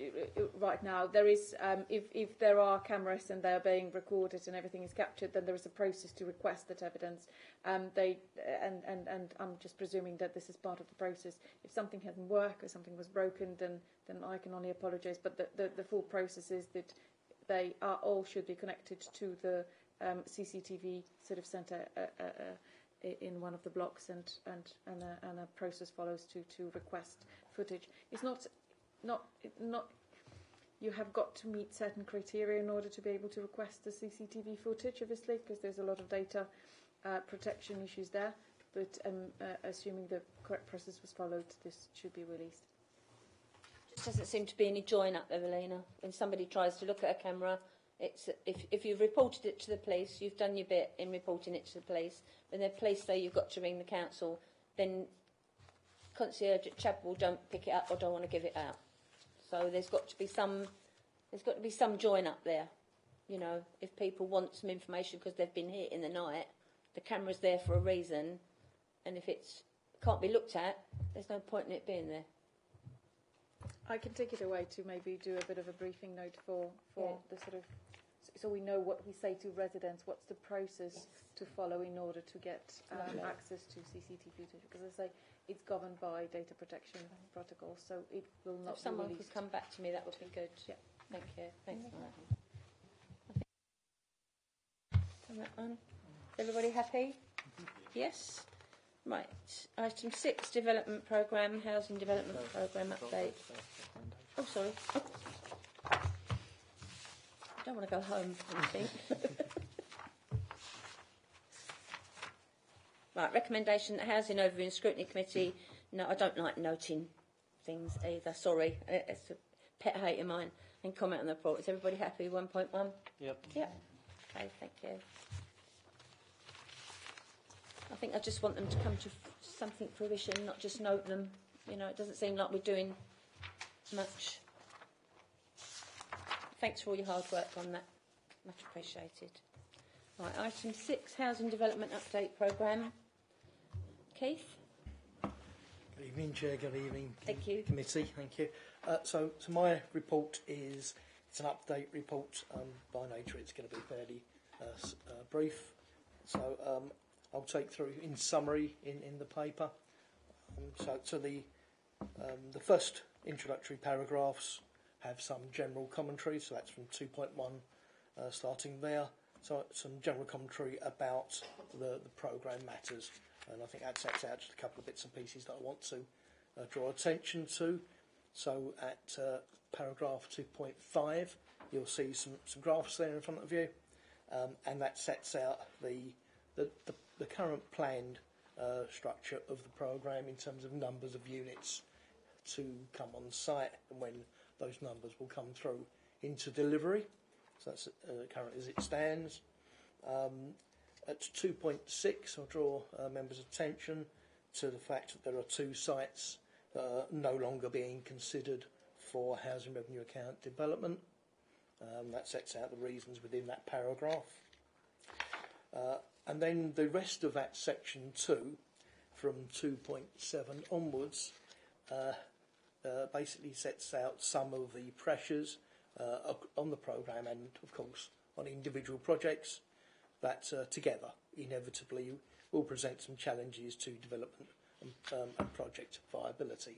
right now. There is, if there are cameras and they're being recorded and everything is captured, then there is a process to request that evidence. And I'm just presuming that this is part of the process. If something hasn't worked or something was broken, then I can only apologise. But the full process is that they all should be connected to the CCTV sort of centre in one of the blocks, and a process follows to request footage. It's not. You have got to meet certain criteria in order to be able to request the CCTV footage, obviously, because there's a lot of data protection issues there. But assuming the correct process was followed, this should be released. Just doesn't seem to be any join up, Evelina. When somebody tries to look at a camera, it's if you've reported it to the police, you've done your bit in reporting it to the police. When the police say you've got to ring the council, then concierge at Chapel don't pick it up or don't want to give it out. So there's got to be some join up there. You know, if people want some information because they've been hit in the night, the camera's there for a reason, and if it can't be looked at, there's no point in it being there. I can take it away to maybe do a bit of a briefing note for the sort of, so we know what we say to residents, what's the process to follow in order to get access to CCTV footage. Because as I say, it's governed by data protection protocols, so it will not If someone be released. could come back to me, that would be good. Yeah. Thank you. Thanks for that. Everybody happy? Yes. Right. Item 6, development programme, housing development programme update. Oh, sorry. Oh. I don't want to go home, I think. Right, recommendation, Housing Overview and Scrutiny Committee. No, I don't like noting things either. Sorry, it's a pet hate of mine. And comment on the report. Is everybody happy? 1.1? Yep. Yep. Okay, thank you. I think I just want them to come to something fruition, not just note them. You know, it doesn't seem like we're doing much. Thanks for all your hard work on that. Much appreciated. Right, item 6, Housing Development Update Programme. Keith? Good evening, Chair. Good evening, Thank you. Committee. Thank you. So my report it's an update report. By nature, it's going to be fairly brief. So I'll take through in summary in the paper. So the first introductory paragraphs have some general commentary. So that's from 2.1, starting there. So some general commentary about the programme matters. And I think that sets out just a couple of bits and pieces that I want to draw attention to. So at paragraph 2.5, you'll see some graphs there in front of you, and that sets out the current planned structure of the programme in terms of numbers of units to come on site and when those numbers will come through into delivery. So that's currently as it stands. At 2.6, I'll draw members' attention to the fact that there are 2 sites that are no longer being considered for housing revenue account development. That sets out the reasons within that paragraph. And then the rest of that section 2, from 2.7 onwards, basically sets out some of the pressures on the programme and, of course, on individual projects that together inevitably will present some challenges to development and project viability.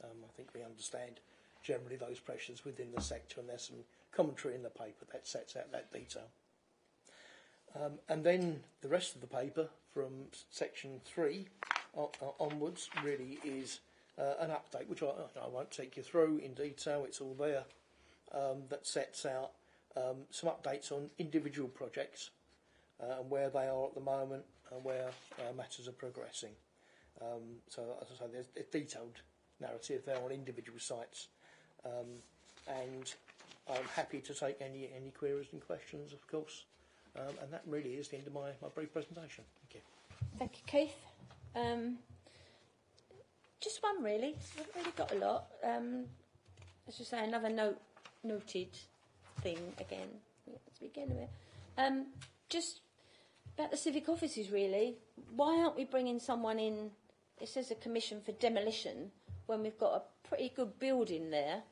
I think we understand generally those pressures within the sector, and there's some commentary in the paper that sets out that detail. And then the rest of the paper from section 3 onwards really is an update, which I won't take you through in detail, it's all there, that sets out some updates on individual projects and where they are at the moment and where matters are progressing. So, as I say, there's a detailed narrative there on individual sites, and I'm happy to take any queries and questions, of course. And that really is the end of my brief presentation. Thank you. Thank you, Keith. Just one, really. I haven't really got a lot. As you say, another noted thing again to begin with. Just about the civic offices, really. Why aren't we bringing someone in? It says a commission for demolition when we've got a pretty good building there.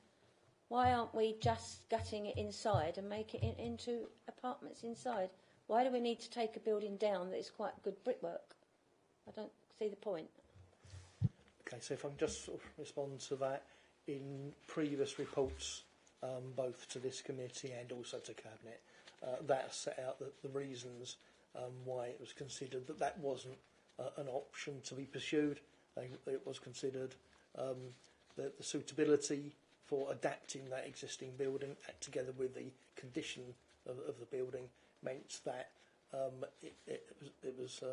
Why aren't we just gutting it inside and make it into apartments inside? Why do we need to take a building down that is quite good brickwork? I don't see the point. Okay, so if I can just sort of respond to that, in previous reports, both to this committee and also to Cabinet, that set out the reasons why it was considered that wasn't an option to be pursued. It was considered the suitability for adapting that existing building, together with the condition of the building, meant that it was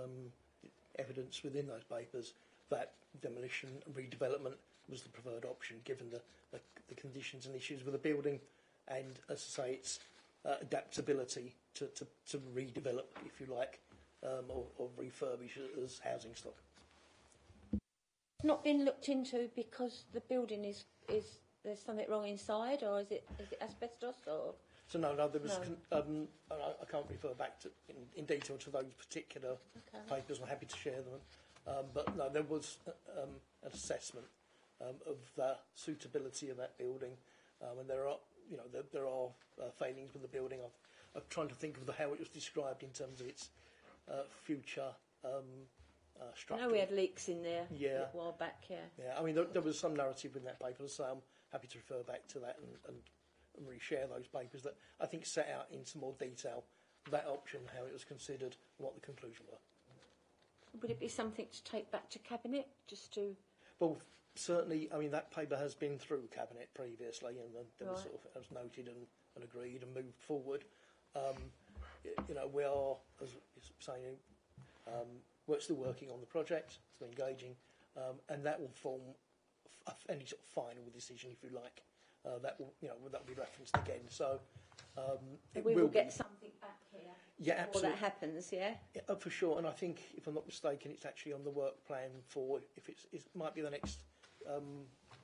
evidence within those papers that demolition and redevelopment was the preferred option, given the conditions and issues with the building, and, as I say, its adaptability to redevelop, if you like, or refurbish as housing stock. It's not been looked into because the building is there's something wrong inside, or is it asbestos, or? So no, there was. No. I can't refer back to in detail to those particular papers. I'm happy to share them, but no, there was an assessment of the suitability of that building, and there are there are failings with the building. I'm trying to think of how it was described in terms of its future structure. I know we had leaks in there a while back. Yeah, I mean there was some narrative in that paper, so I'm happy to refer back to that and reshare those papers that I think set out in some more detail that option, how it was considered, and what the conclusion were. Would it be something to take back to Cabinet, just to... Well, certainly, I mean, that paper has been through Cabinet previously, and there was sort of, it was noted and agreed and moved forward. We are, as saying, we're still working on the project, still engaging, and that will form any sort of final decision, if you like. That will be referenced again. So we will get something back here. Yeah, absolutely. Before that happens, yeah, for sure. And I think, if I'm not mistaken, it's actually on the work plan for if it might be the next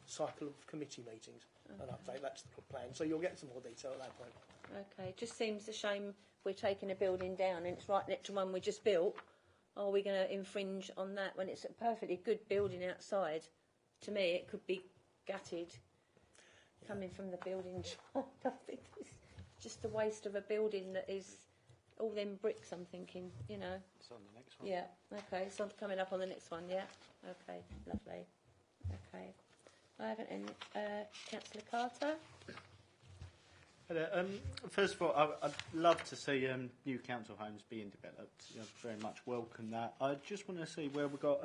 cycle of committee meetings. An update. That's the plan. So you'll get some more detail at that point. Okay. It just seems a shame we're taking a building down and it's right next to one we just built. Are we going to infringe on that when it's a perfectly good building outside? To me, it could be gutted. Coming from the building, I think it's just a waste of a building that is all them bricks. I'm thinking, It's on the next one. Yeah. Okay. So I'm coming up on the next one. Yeah. Okay. Lovely. Okay. I haven't any. Councillor Carter. Hello. First of all, I'd love to see new council homes being developed. Very much welcome that. I just want to see where we've got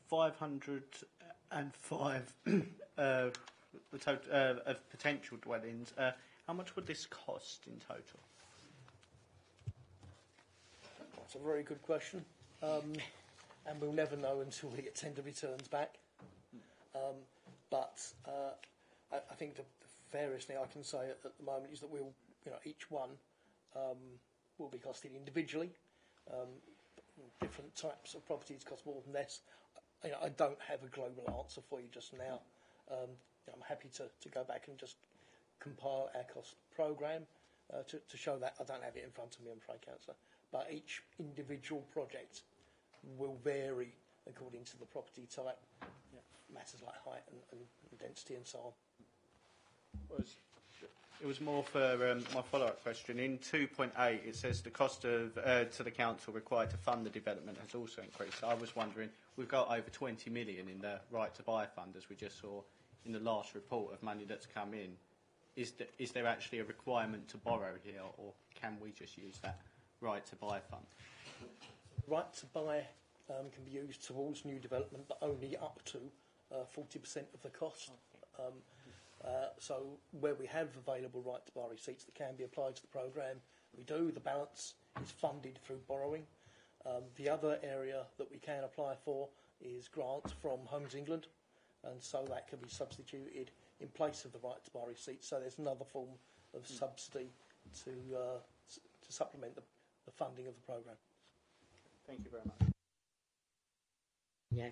505 the total of potential dwellings. How much would this cost in total? That's a very good question, and we'll never know until we get tender returns back. But I think the fairest thing I can say at the moment is that we'll, each one will be costed individually. Different types of properties cost more than less. I don't have a global answer for you just now. I'm happy to go back and just compile our cost programme to show that. I don't have it in front of me, I'm afraid, Councillor. But each individual project will vary according to the property type, matters like height and density and so on. It was more for my follow-up question. In 2.8, it says the cost of to the council required to fund the development has also increased. I was wondering, we've got over 20 million in the right to buy fund, as we just saw in the last report of money that's come in. Is there actually a requirement to borrow here, or can we just use that right to buy fund? Right to buy can be used towards new development, but only up to 40% of the cost. So where we have available right to buy receipts that can be applied to the programme, we do. The balance is funded through borrowing. The other area that we can apply for is grants from Homes England, and so that can be substituted in place of the right to buy receipts. So there's another form of subsidy to supplement the funding of the programme. Thank you very much. Yeah,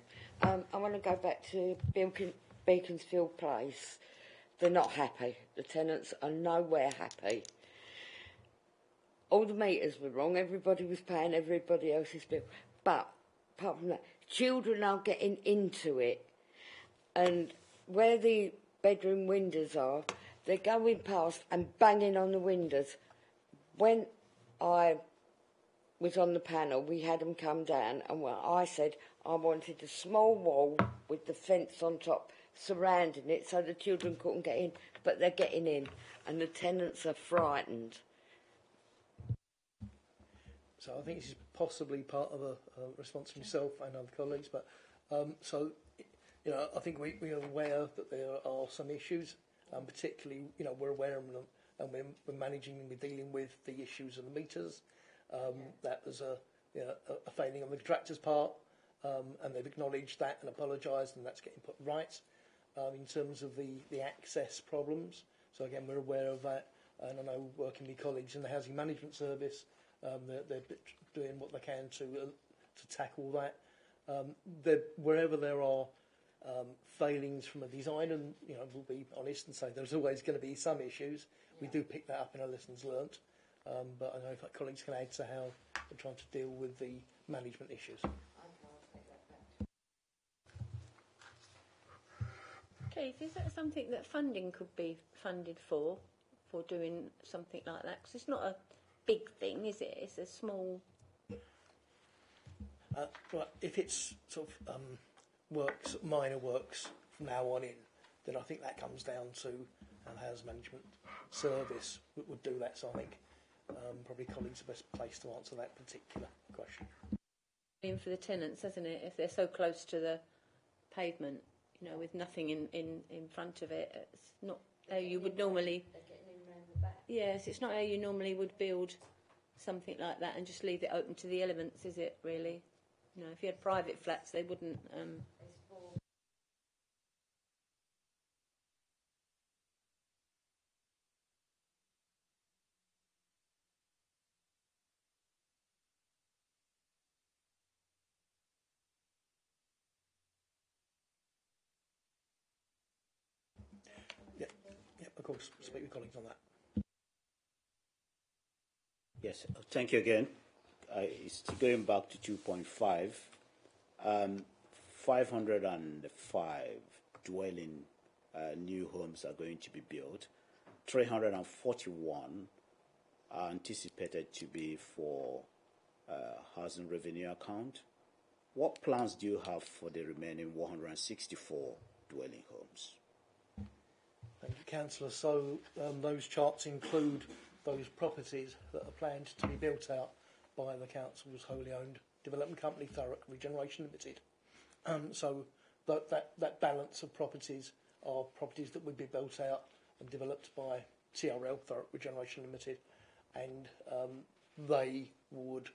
I want to go back to Beaconsfield Place. They're not happy. The tenants are nowhere happy. All the meters were wrong. Everybody was paying everybody else's bill. But apart from that, children are getting into it. And where the bedroom windows are, they're going past and banging on the windows. When I was on the panel, we had them come down, and I said I wanted a small wall with the fence on top surrounding it so the children couldn't get in, but they're getting in, and the tenants are frightened. So I think this is possibly part of a response from yourself and other colleagues, but I think we are aware that there are some issues, particularly, we're aware of them, and we're managing and we're dealing with the issues of the meters. That was a failing on the contractor's part, and they've acknowledged that and apologised, and that's getting put right. In terms of the access problems, so again we're aware of that, and I know working with colleagues in the Housing Management Service, they're doing what they can to tackle that. Wherever there are failings from a design, and we'll be honest and say there's always going to be some issues. We do pick that up in our lessons learnt, but I know if colleagues can add to how they're trying to deal with the management issues. Keith, is that something that funding could be funded for doing something like that? Because it's not a big thing, is it? It's a small... Right, if it's sort of works, minor works from now on in, then I think that comes down to housing management service would do that. So I think probably Colin's the best place to answer that particular question. In for the tenants, hasn't it? If they're so close to the pavement, you know, with nothing in front of it, it's not how you would normally. They're getting in round the back. Yes, it's not how you normally would build something like that and just leave it open to the elements, is it? Really? You know, if you had private flats, they wouldn't. Yeah, of course, speak with colleagues on that. Yes, thank you again. It's going back to 2.5. 505 dwelling new homes are going to be built. 341 are anticipated to be for housing revenue account. What plans do you have for the remaining 164 dwelling homes? Thank you, Councillor. So those charts include those properties that are planned to be built out by the council's wholly owned development company, Thurrock Regeneration Limited. So that balance of properties are properties that would be built out and developed by TRL, Thurrock Regeneration Limited, and they would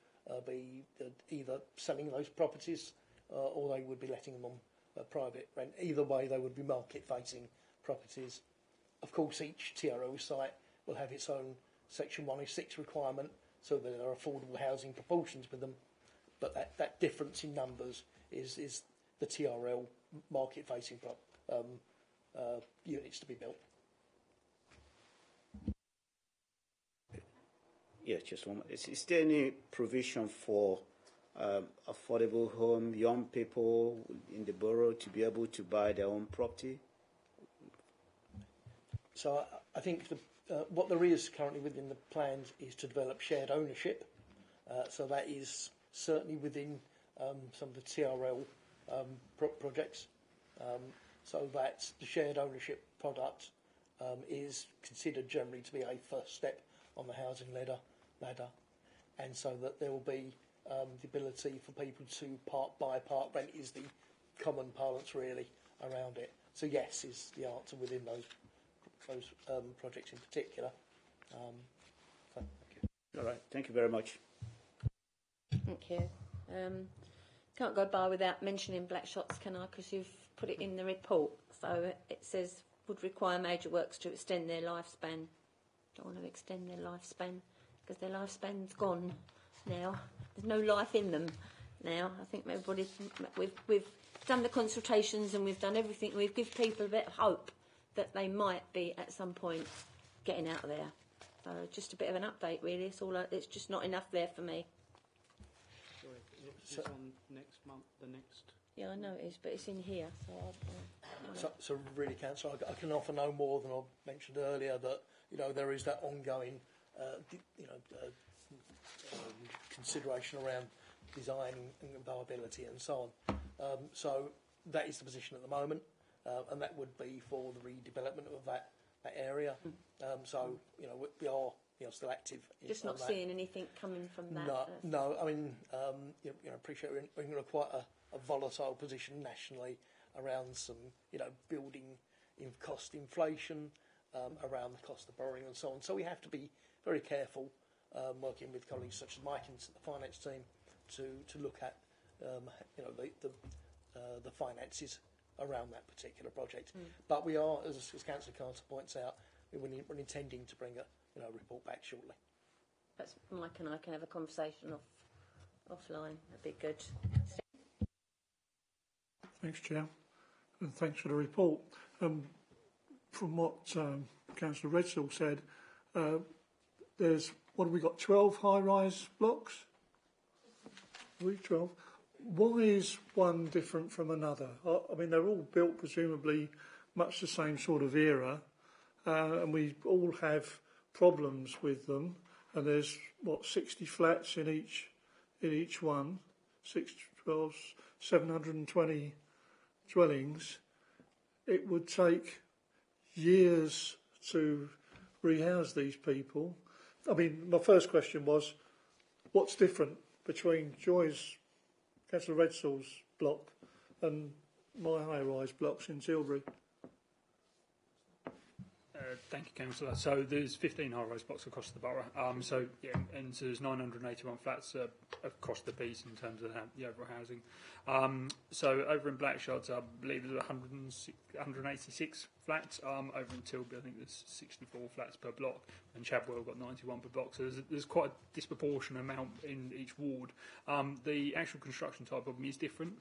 be either selling those properties or they would be letting them on private rent. Either way, they would be market-facing properties. Of course, each TRL site will have its own Section 106 requirement, so that there are affordable housing proportions with them. But that difference in numbers is the TRL market-facing units to be built. Yes, just one. Is there any provision for affordable home, young people in the borough to be able to buy their own property? So I think what there is currently within the plans is to develop shared ownership. So that is certainly within some of the TRL projects. So that the shared ownership product is considered generally to be a first step on the housing ladder, and so that there will be the ability for people to buy, part rent is the common parlance really around it. So yes is the answer within those projects in particular. So, thank you. All right, thank you very much. Thank you. Can't go by without mentioning Black Shots, can I? Because you've put it in the report. So it says would require major works to extend their lifespan. Don't want to extend their lifespan because their lifespan's gone now. There's no life in them now. I think we've done the consultations and we've done everything. We've given people a bit of hope that they might be at some point getting out of there. So just a bit of an update, really. It's just not enough there for me. Sorry, it's on next month, the next... Yeah, I know it is, but it's in here. So really, Councillor, I can offer no more than I mentioned earlier that there is that ongoing consideration around design and viability and so on. So that is the position at the moment, and that would be for the redevelopment of that area. So we are still active. Just not seeing anything coming from that. No. I mean, I appreciate we're in quite a volatile position nationally around some building cost inflation, around the cost of borrowing and so on. So we have to be very careful, working with colleagues such as Mike and the finance team to look at the finances around that particular project. But we are, as Councillor Carter points out, we're intending to bring a report back shortly. Perhaps Mike and I can have a conversation offline. That'd be good. Thanks, Chair, and thanks for the report. From what Councillor Redstall said, there's, what have we got, 12 high-rise blocks? 12. Why is one different from another? I mean, they're all built presumably much the same sort of era, and we all have problems with them. And there's 60 flats in each one, 720 dwellings. It would take years to rehouse these people. I mean, my first question was, what's different between Councillor Redsall's block and my high-rise blocks in Tilbury? Thank you, Councillor. So there's 15 high-rise blocks across the borough. So there's 981 flats across the piece in terms of the overall housing. So over in Blackshards, I believe there's 186 flats. Over in Tilbury, I think there's 64 flats per block, and Chadwell got 91 per block. So there's quite a disproportionate amount in each ward. The actual construction type of them is different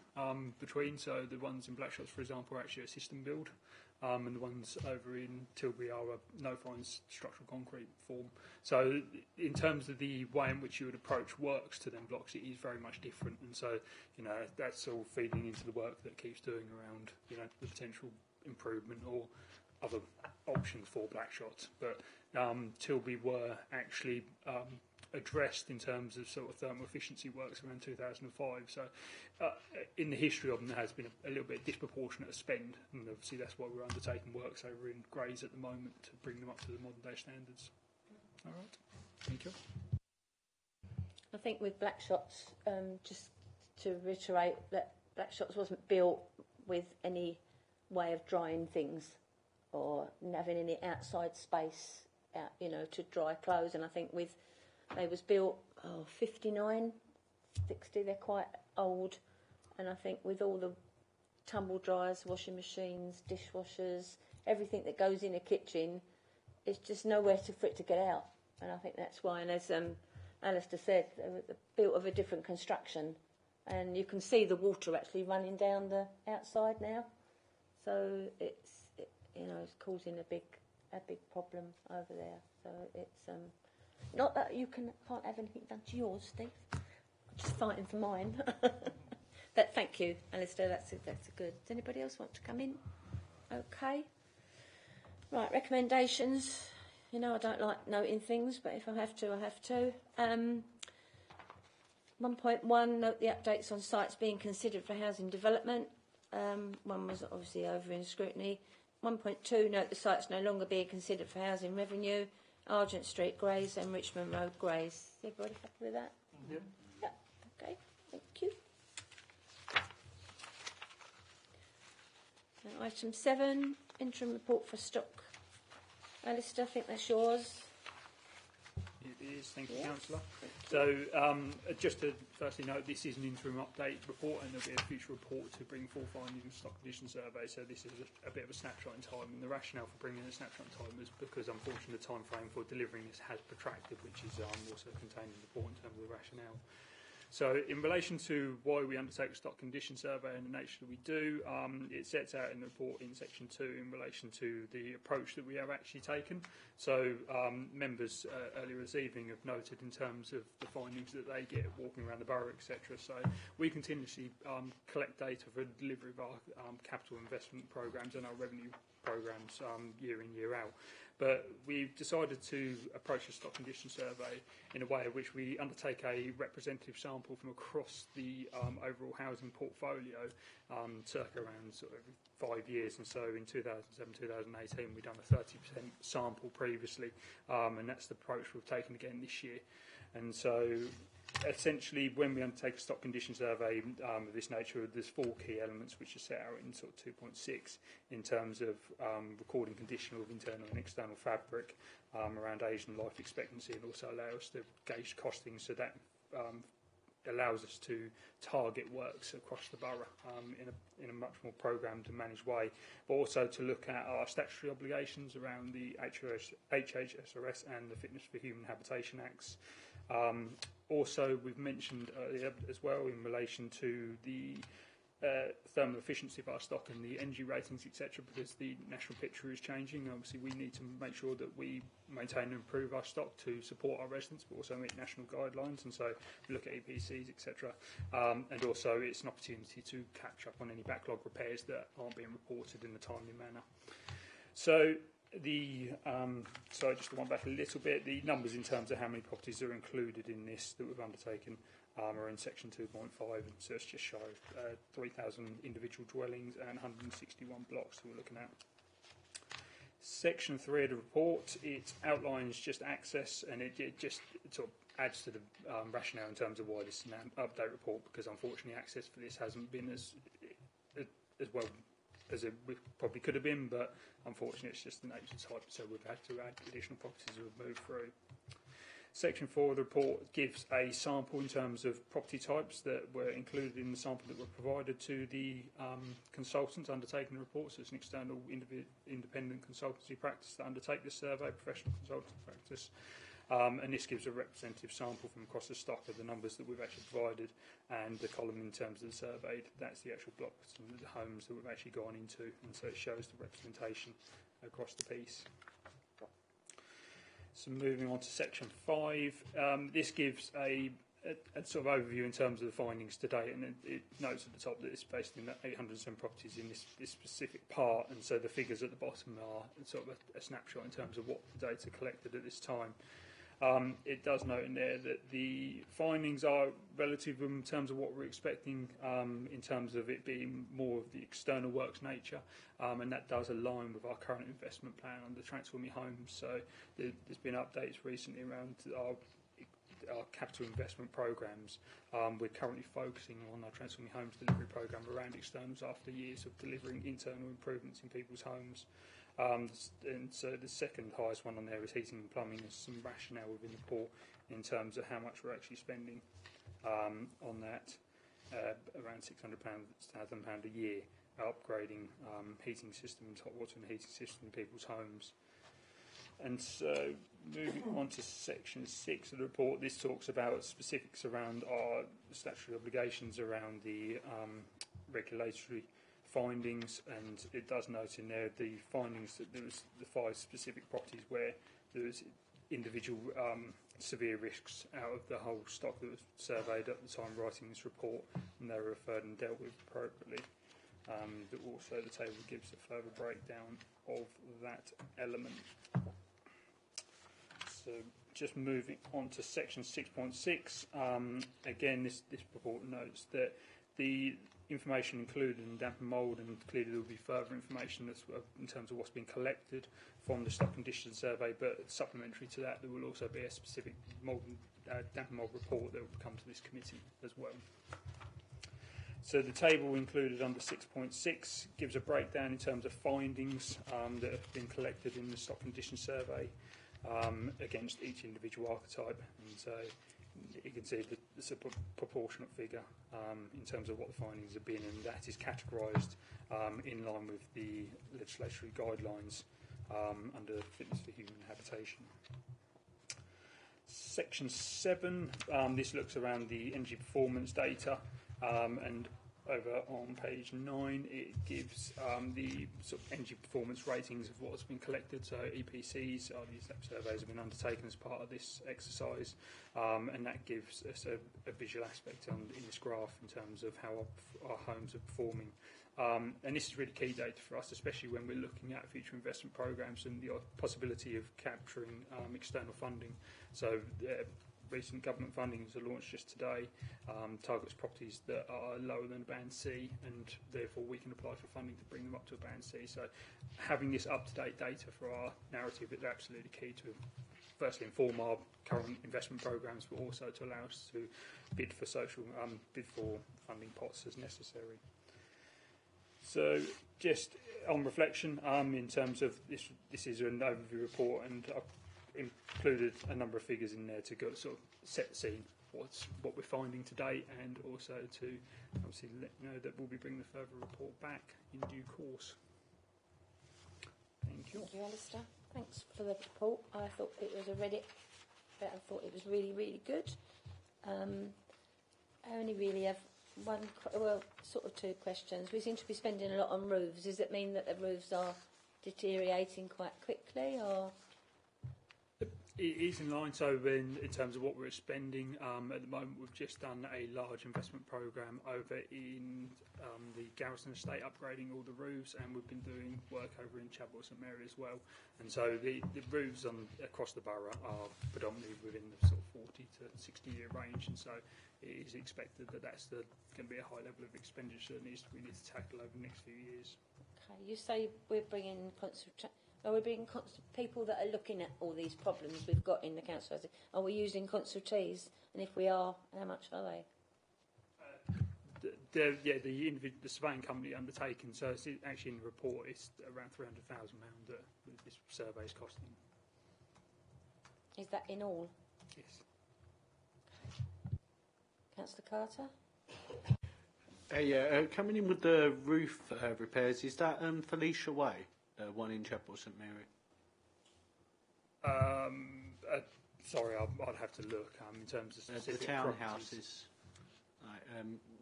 between. So the ones in Blackshards, for example, are actually a system build. And the ones over in Tilbury are a no-fines structural concrete form. So in terms of the way in which you would approach works to them blocks, it is very much different. And so, that's all feeding into the work that keeps doing around, the potential improvement or other options for Blackshots. But Tilbury were actually addressed in terms of sort of thermal efficiency works around 2005. So in the history of them, there has been a little bit disproportionate spend, and obviously that's why we're undertaking works over in Grays at the moment to bring them up to the modern day standards. All right, thank you. I think with Blackshots, just to reiterate that Blackshots wasn't built with any way of drying things or having any outside space out, to dry clothes. And I think they was built 59, 60, they're quite old. And I think with all the tumble dryers, washing machines, dishwashers, everything that goes in a kitchen, it's just nowhere for it to get out. And I think that's why, and as Alistair said, they were built of a different construction. And you can see the water actually running down the outside now. So it's causing a big problem over there. So it's not that you can't have anything done to yours, Steve. I'm just fighting for mine. But thank you, Alistair. That's good. Does anybody else want to come in? Okay. Right, recommendations. I don't like noting things, but if I have to, I have to. 1.1, note the updates on sites being considered for housing development. One was obviously over in Scrutiny. 1.2, note the sites no longer being considered for housing revenue. Argent Street, Grays, and Richmond Road, Grays. Is everybody happy with that? Yeah. Yeah. Okay, thank you. And item 7, interim report for stock. Alistair, I think that's yours. It is, thank you, Councillor. So, just to firstly note, this is an interim update report, and there'll be a future report to bring full findings of stock condition survey. So this is a bit of a snapshot in time, and the rationale for bringing a snapshot in time is because, unfortunately, the time frame for delivering this has protracted, which is also contained in the report in terms of the rationale. So in relation to why we undertake a stock condition survey and the nature that we do, it sets out in the report in section 2 in relation to the approach that we have actually taken. So members earlier this evening have noted in terms of the findings that they get walking around the borough, etc. So we continuously collect data for the delivery of our capital investment programmes and our revenue programmes year in, year out. But we've decided to approach a stock condition survey in a way in which we undertake a representative sample from across the overall housing portfolio, circa around sort of every 5 years. And so in 2007, 2018, we've done a 30% sample previously, and that's the approach we've taken again this year. And so essentially, when we undertake a stock condition survey of this nature, there's 4 key elements which are set out in sort of 2.6 in terms of recording condition of internal and external fabric around age and life expectancy, and also allow us to gauge costings. So that allows us to target works across the borough in a much more programmed and managed way, but also to look at our statutory obligations around the HHSRS and the Fitness for Human Habitation Acts. Also, we've mentioned earlier as well in relation to the thermal efficiency of our stock and the energy ratings, etc., because the national picture is changing. Obviously, we need to make sure that we maintain and improve our stock to support our residents, but also meet national guidelines. And so we look at EPCs, etc. And also, it's an opportunity to catch up on any backlog repairs that aren't being reported in a timely manner. So just to wind back a little bit, the numbers in terms of how many properties are included in this that we've undertaken are in section 2.5, and so it's just shy of 3,000 individual dwellings and 161 blocks that we're looking at. Section 3 of the report, it outlines just access, and it just sort of adds to the rationale in terms of why this is an update report, because unfortunately access for this hasn't been as well as it probably could have been, but unfortunately it's just the nature of the type, so we've had to add additional properties as we've moved through. Section 4 of the report gives a sample in terms of property types that were included in the sample that were provided to the consultants undertaking the report. So it's an external independent consultancy practice that undertake this survey, professional consultancy practice. And this gives a representative sample from across the stock of the numbers that we've actually provided, and the column in terms of the surveyed, that's the actual blocks and the homes that we've actually gone into, and so it shows the representation across the piece. So moving on to section 5, this gives a sort of overview in terms of the findings to date, and it notes at the top that it's based in 807 properties in this specific part, and so the figures at the bottom are sort of a snapshot in terms of what the data collected at this time. It does note in there that the findings are relative in terms of what we're expecting, in terms of it being more of the external works nature, and that does align with our current investment plan under Transforming Homes. So there's been updates recently around our capital investment programs. We're currently focusing on our Transforming Homes delivery program around externals after years of delivering internal improvements in people's homes. And so the second highest one on there is heating and plumbing. There's some rationale within the report in terms of how much we're actually spending on that, around £600,000 a year, upgrading heating systems, hot water and heating systems in people's homes. And so moving on to section 6 of the report, this talks about specifics around our statutory obligations around the regulatory findings, and it does note in there the findings that there was the 5 specific properties where there was individual severe risks out of the whole stock that was surveyed at the time writing this report, and they were referred and dealt with appropriately. Also the table gives a further breakdown of that element. So just moving on to section 6.6, again this report notes that the information included in damp and mould, and clearly there will be further information that's in terms of what's been collected from the stock condition survey, but supplementary to that there will also be a specific damp and mould report that will come to this committee as well. So the table included under 6.6 gives a breakdown in terms of findings that have been collected in the stock condition survey against each individual archetype, and so you can see that it's a proportionate figure in terms of what the findings have been, and that is categorised in line with the legislatory guidelines under Fitness for Human Habitation. Section 7, this looks around the energy performance data, and over on page 9 it gives the sort of energy performance ratings of what's been collected. So EPCs, these surveys have been undertaken as part of this exercise, and that gives us a visual aspect in this graph in terms of how our homes are performing. And this is really key data for us, especially when we're looking at future investment programs and the possibility of capturing external funding. So recent government fundings are launched just today, targets properties that are lower than a band C, and therefore we can apply for funding to bring them up to a band C. So having this up-to-date data for our narrative is absolutely key to firstly inform our current investment programs, but also to allow us to bid for funding pots as necessary. So just on reflection, in terms of this is an overview report, and I've included a number of figures in there to go sort of set the scene, what we're finding today, and also to obviously let you know that we'll be bringing the further report back in due course. Thank you. Thank you, Alistair. Thanks for the report. I thought it was really, really good. I only really have sort of two questions. We seem to be spending a lot on roofs. Does it mean that the roofs are deteriorating quite quickly, or? It is in line. So in terms of what we're spending, at the moment we've just done a large investment programme over in the Garrison Estate, upgrading all the roofs, and we've been doing work over in Chadwell St Mary as well. And so the roofs across the borough are predominantly within the sort of 40 to 60 year range, and so it is expected that that's going to be a high level of expenditure that we need to tackle over the next few years. Okay, you say we're bringing Are we being people that are looking at all these problems we've got in the council? Are we using consultees? And if we are, how much are they? The surveying company undertaken. So it's actually in the report. It's around £300,000 that this survey is costing. Is that in all? Yes. Councillor Carter. Coming in with the roof repairs, is that Felicia Way? One in Chapel St Mary. Sorry, I'd have to look in terms of specific the townhouses.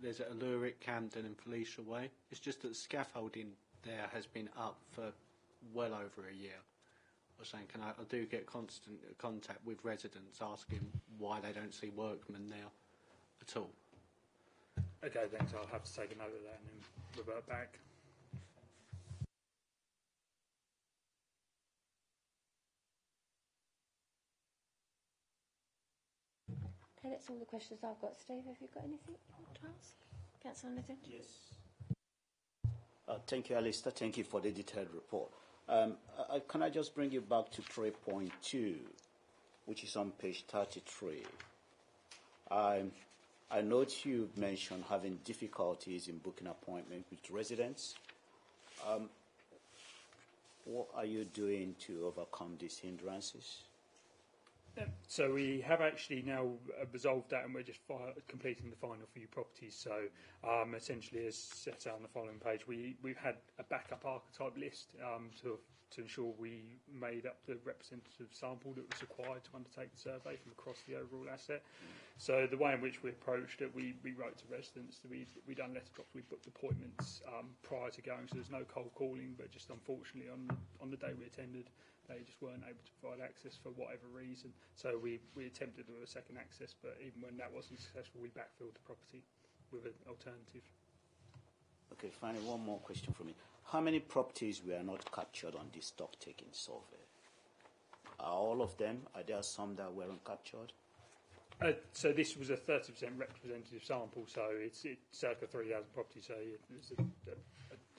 There's at Thurrock, Camden, and Felicia Way. It's just that the scaffolding there has been up for well over a year. I was saying, I do get constant contact with residents asking why they don't see workmen now at all. Okay, thanks. I'll have to take a note of that and then revert back. Okay, that's all the questions I've got. Steve, have you got anything you want to ask? Councillor Nathan? Yes. Thank you, Alistair. Thank you for the detailed report. Can I just bring you back to 3.2, which is on page 33. I note you mentioned having difficulties in booking appointment with residents. What are you doing to overcome these hindrances? So we have actually now resolved that, and we're just completing the final few properties. So essentially, as set out on the following page, we've had a backup archetype list to ensure we made up the representative sample that was required to undertake the survey from across the overall asset. So the way in which we approached it, we wrote to residents, we done letter drops, we booked appointments prior to going, so there's no cold calling, but just unfortunately on the day we attended, they just weren't able to provide access for whatever reason. So we attempted with a second access, but even when that wasn't successful, we backfilled the property with an alternative. Okay, finally, one more question from me. How many properties were not captured on this stock-taking survey? Are all of them? Are there some that weren't captured? So this was a 30% representative sample, so it's circa 3,000 properties. So there's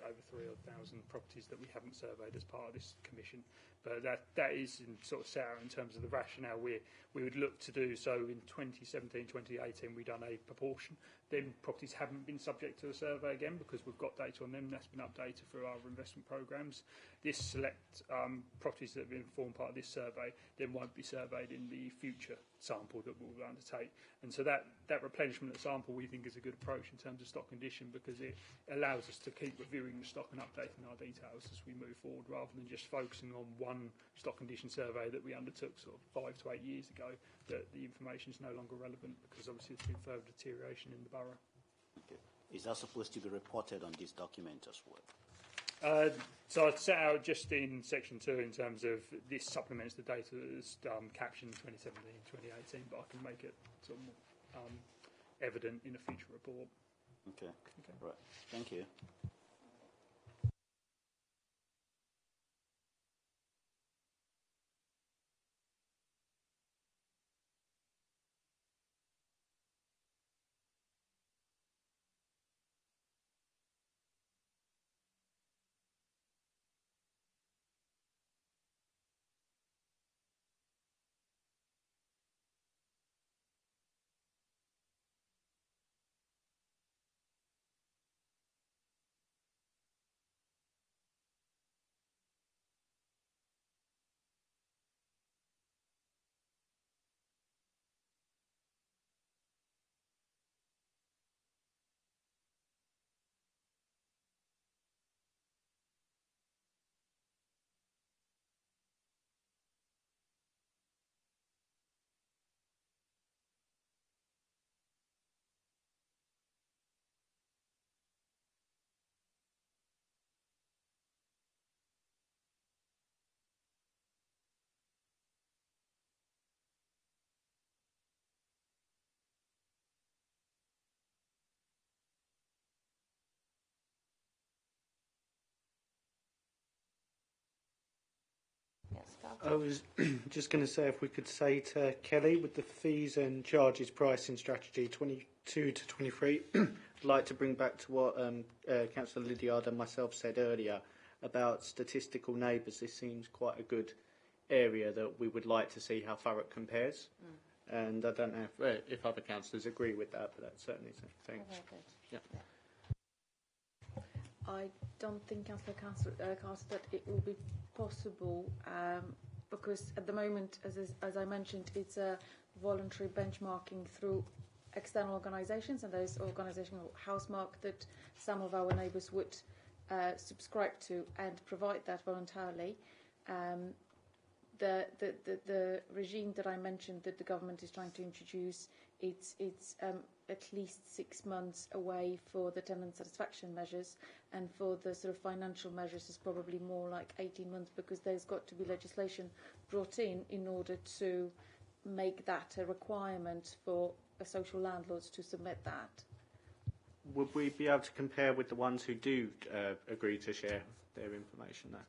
over 3,000 properties that we haven't surveyed as part of this commission. But that is sort of set out in terms of the rationale we would look to do. So in 2017, 2018, we've done a proportion. Then properties haven't been subject to a survey again because we've got data on them. That's been updated through our investment programmes. This select properties that have been formed part of this survey then won't be surveyed in the future sample that we'll undertake. And so that replenishment of sample we think is a good approach in terms of stock condition, because it allows us to keep reviewing the stock and updating our details as we move forward, rather than just focusing on one stock condition survey that we undertook sort of 5 to 8 years ago, that the information is no longer relevant because obviously there's been further deterioration in the borough. Okay. Is that supposed to be reported on this document as well? So I'd set out just in section 2 in terms of this supplements the data that was captioned 2017, 2018, but I can make it sort of more evident in a future report. Okay. Right. Thank you. Carter? I was just going to say, if we could say to Kelly, with the fees and charges pricing strategy 22 to 23, I'd like to bring back to what Councillor Lydiard and myself said earlier about statistical neighbours. This seems quite a good area that we would like to see how Thurrock compares. And I don't know if other councillors agree with that, but that's certainly something. Oh, very good. Yeah. I don't think, Councillor Carter, that it will be possible because at the moment, as I mentioned, it's a voluntary benchmarking through external organisations, and there's organisational housemark that some of our neighbours would subscribe to and provide that voluntarily. The regime that I mentioned that the government is trying to introduce, it's at least 6 months away for the tenant satisfaction measures, and for the sort of financial measures it's probably more like 18 months, because there's got to be legislation brought in order to make that a requirement for social landlords to submit that. Would we be able to compare with the ones who do agree to share their information there?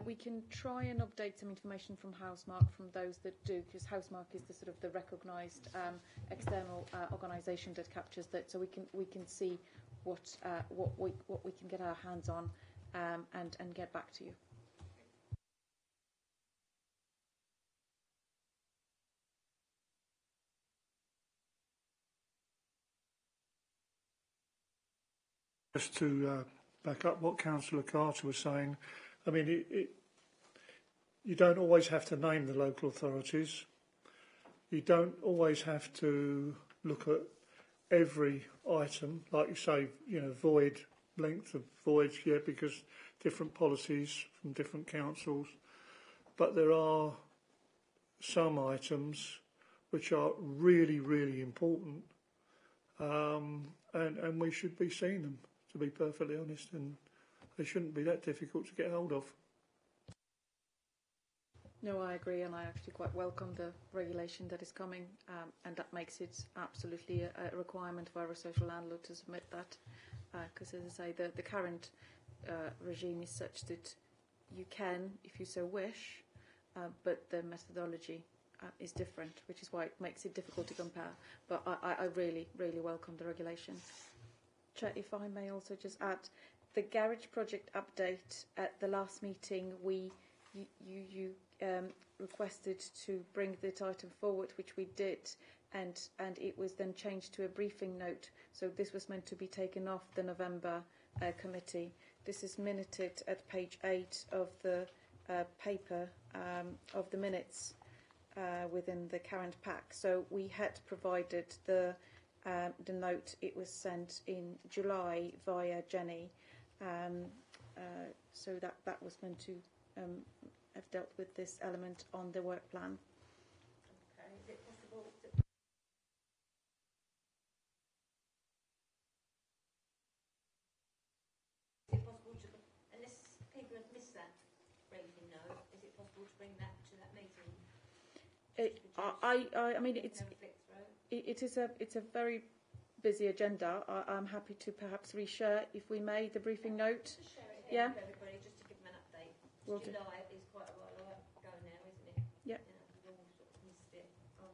We can try and update some information from Housemark from those that do, because Housemark is the sort of the recognised external organisation that captures that, so we can see what we can get our hands on and get back to you. Just to back up what Councillor Carter was saying, I mean, you don't always have to name the local authorities. You don't always have to look at every item, like you say, void, length of voids, because different policies from different councils. But there are some items which are really, really important, and we should be seeing them, to be perfectly honest, and they shouldn't be that difficult to get hold of. No, I agree, and I actually quite welcome the regulation that is coming, and that makes it absolutely a requirement for our social landlord to submit that, because, as I say, the current regime is such that you can, if you so wish, but the methodology is different, which is why it makes it difficult to compare. But I really, really welcome the regulation. Chair, if I may also just add, the garage project update at the last meeting, you requested to bring that item forward, which we did, and it was then changed to a briefing note. So this was meant to be taken off the November committee. This is minuted at page 8 of the paper of the minutes within the current pack. So we had provided the note. It was sent in July via Jenny. So that was meant to have dealt with this element on the work plan. Okay, is it possible to... Is it possible to, unless people have missed that briefing note, is it possible to bring that to that meeting? I mean, it's a very busy agenda. I'm happy to perhaps reshare, if we may, the briefing note. Just share it Yeah. with everybody, just to give them an update. Will do. July is quite a while ago now, isn't it? Yeah. We've all sort of missed it on.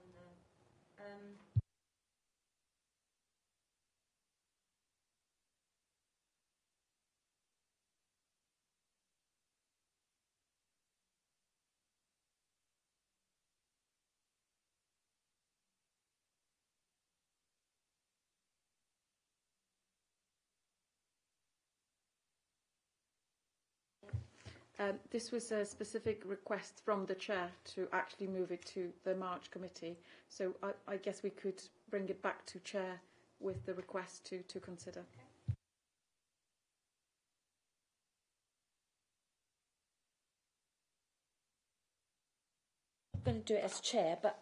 This was a specific request from the chair to actually move it to the March committee. So I guess we could bring it back to chair with the request to consider. Okay. I'm going to do it as chair, but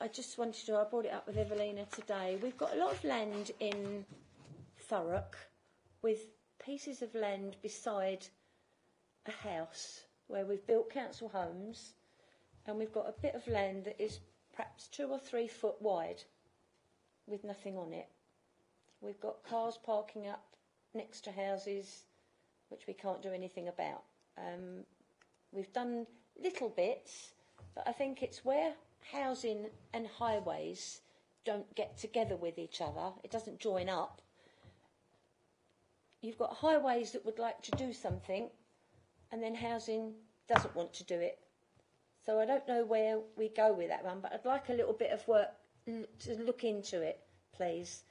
I just wanted to, I brought it up with Evelina today. We've got a lot of land in Thurrock with pieces of land beside a house where we've built council homes, and we've got a bit of land that is perhaps 2 or 3 foot wide with nothing on it. We've got cars parking up next to houses which we can't do anything about. We've done little bits, but I think it's where housing and highways don't get together with each other. It doesn't join up. You've got highways that would like to do something, and then housing doesn't want to do it. So I don't know where we go with that one, but I'd like a little bit of work to look into it, please,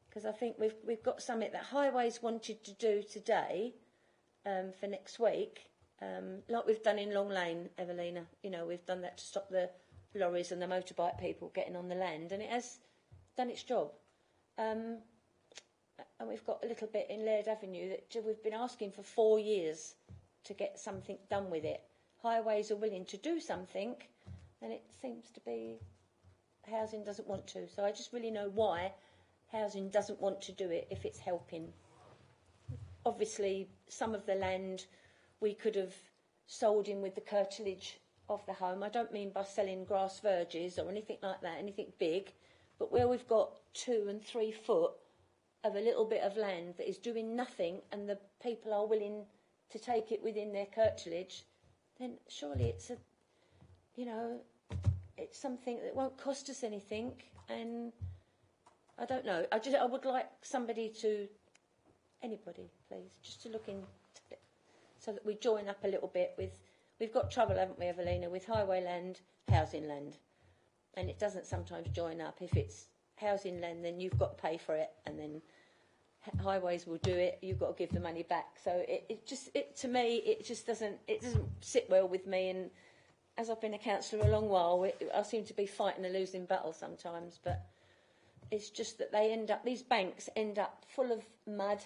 because I think we've got something that highways wanted to do today for next week, like we've done in Long Lane, Evelina. You know, we've done that to stop the lorries and the motorbike people getting on the land, and it has done its job. And we've got a little bit in Laird Avenue that we've been asking for 4 years to get something done with it. Highways are willing to do something, and it seems to be housing doesn't want to. So I just really know why housing doesn't want to do it if it's helping. Obviously, some of the land we could have sold in with the curtilage of the home. I don't mean by selling grass verges or anything like that, anything big, but where we've got 2 and 3 foot of a little bit of land that is doing nothing and the people are willing to take it within their curtilage, then surely it's a, you know, it's something that won't cost us anything. And I don't know. I would like somebody to, anybody, please, just to look into it so that we join up a little bit with. We've got trouble, haven't we, Evelina, with highway land, housing land, and it doesn't sometimes join up. If it's housing land, then you've got to pay for it, and then highways will do it. You've got to give the money back. So it to me, it doesn't sit well with me. And as I've been a councillor a long while, I seem to be fighting a losing battle sometimes. But it's just that these banks end up full of mud,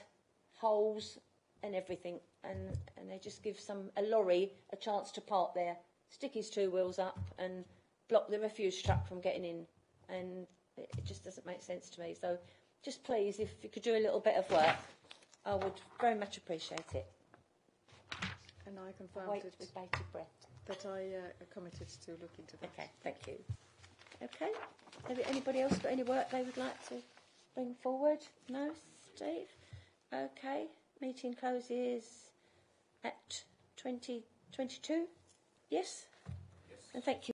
holes, and everything, and they just give a lorry a chance to park there, stick his 2 wheels up, and block the refuse truck from getting in. And it just doesn't make sense to me. So just please, if you could do a little bit of work, I would very much appreciate it. And I confirmed Wait with bated breath. that I committed to look into that. Okay, thank you. Okay, have anybody else got any work they would like to bring forward? No, Steve? Okay, meeting closes at 20:22. Yes? Yes. And thank you.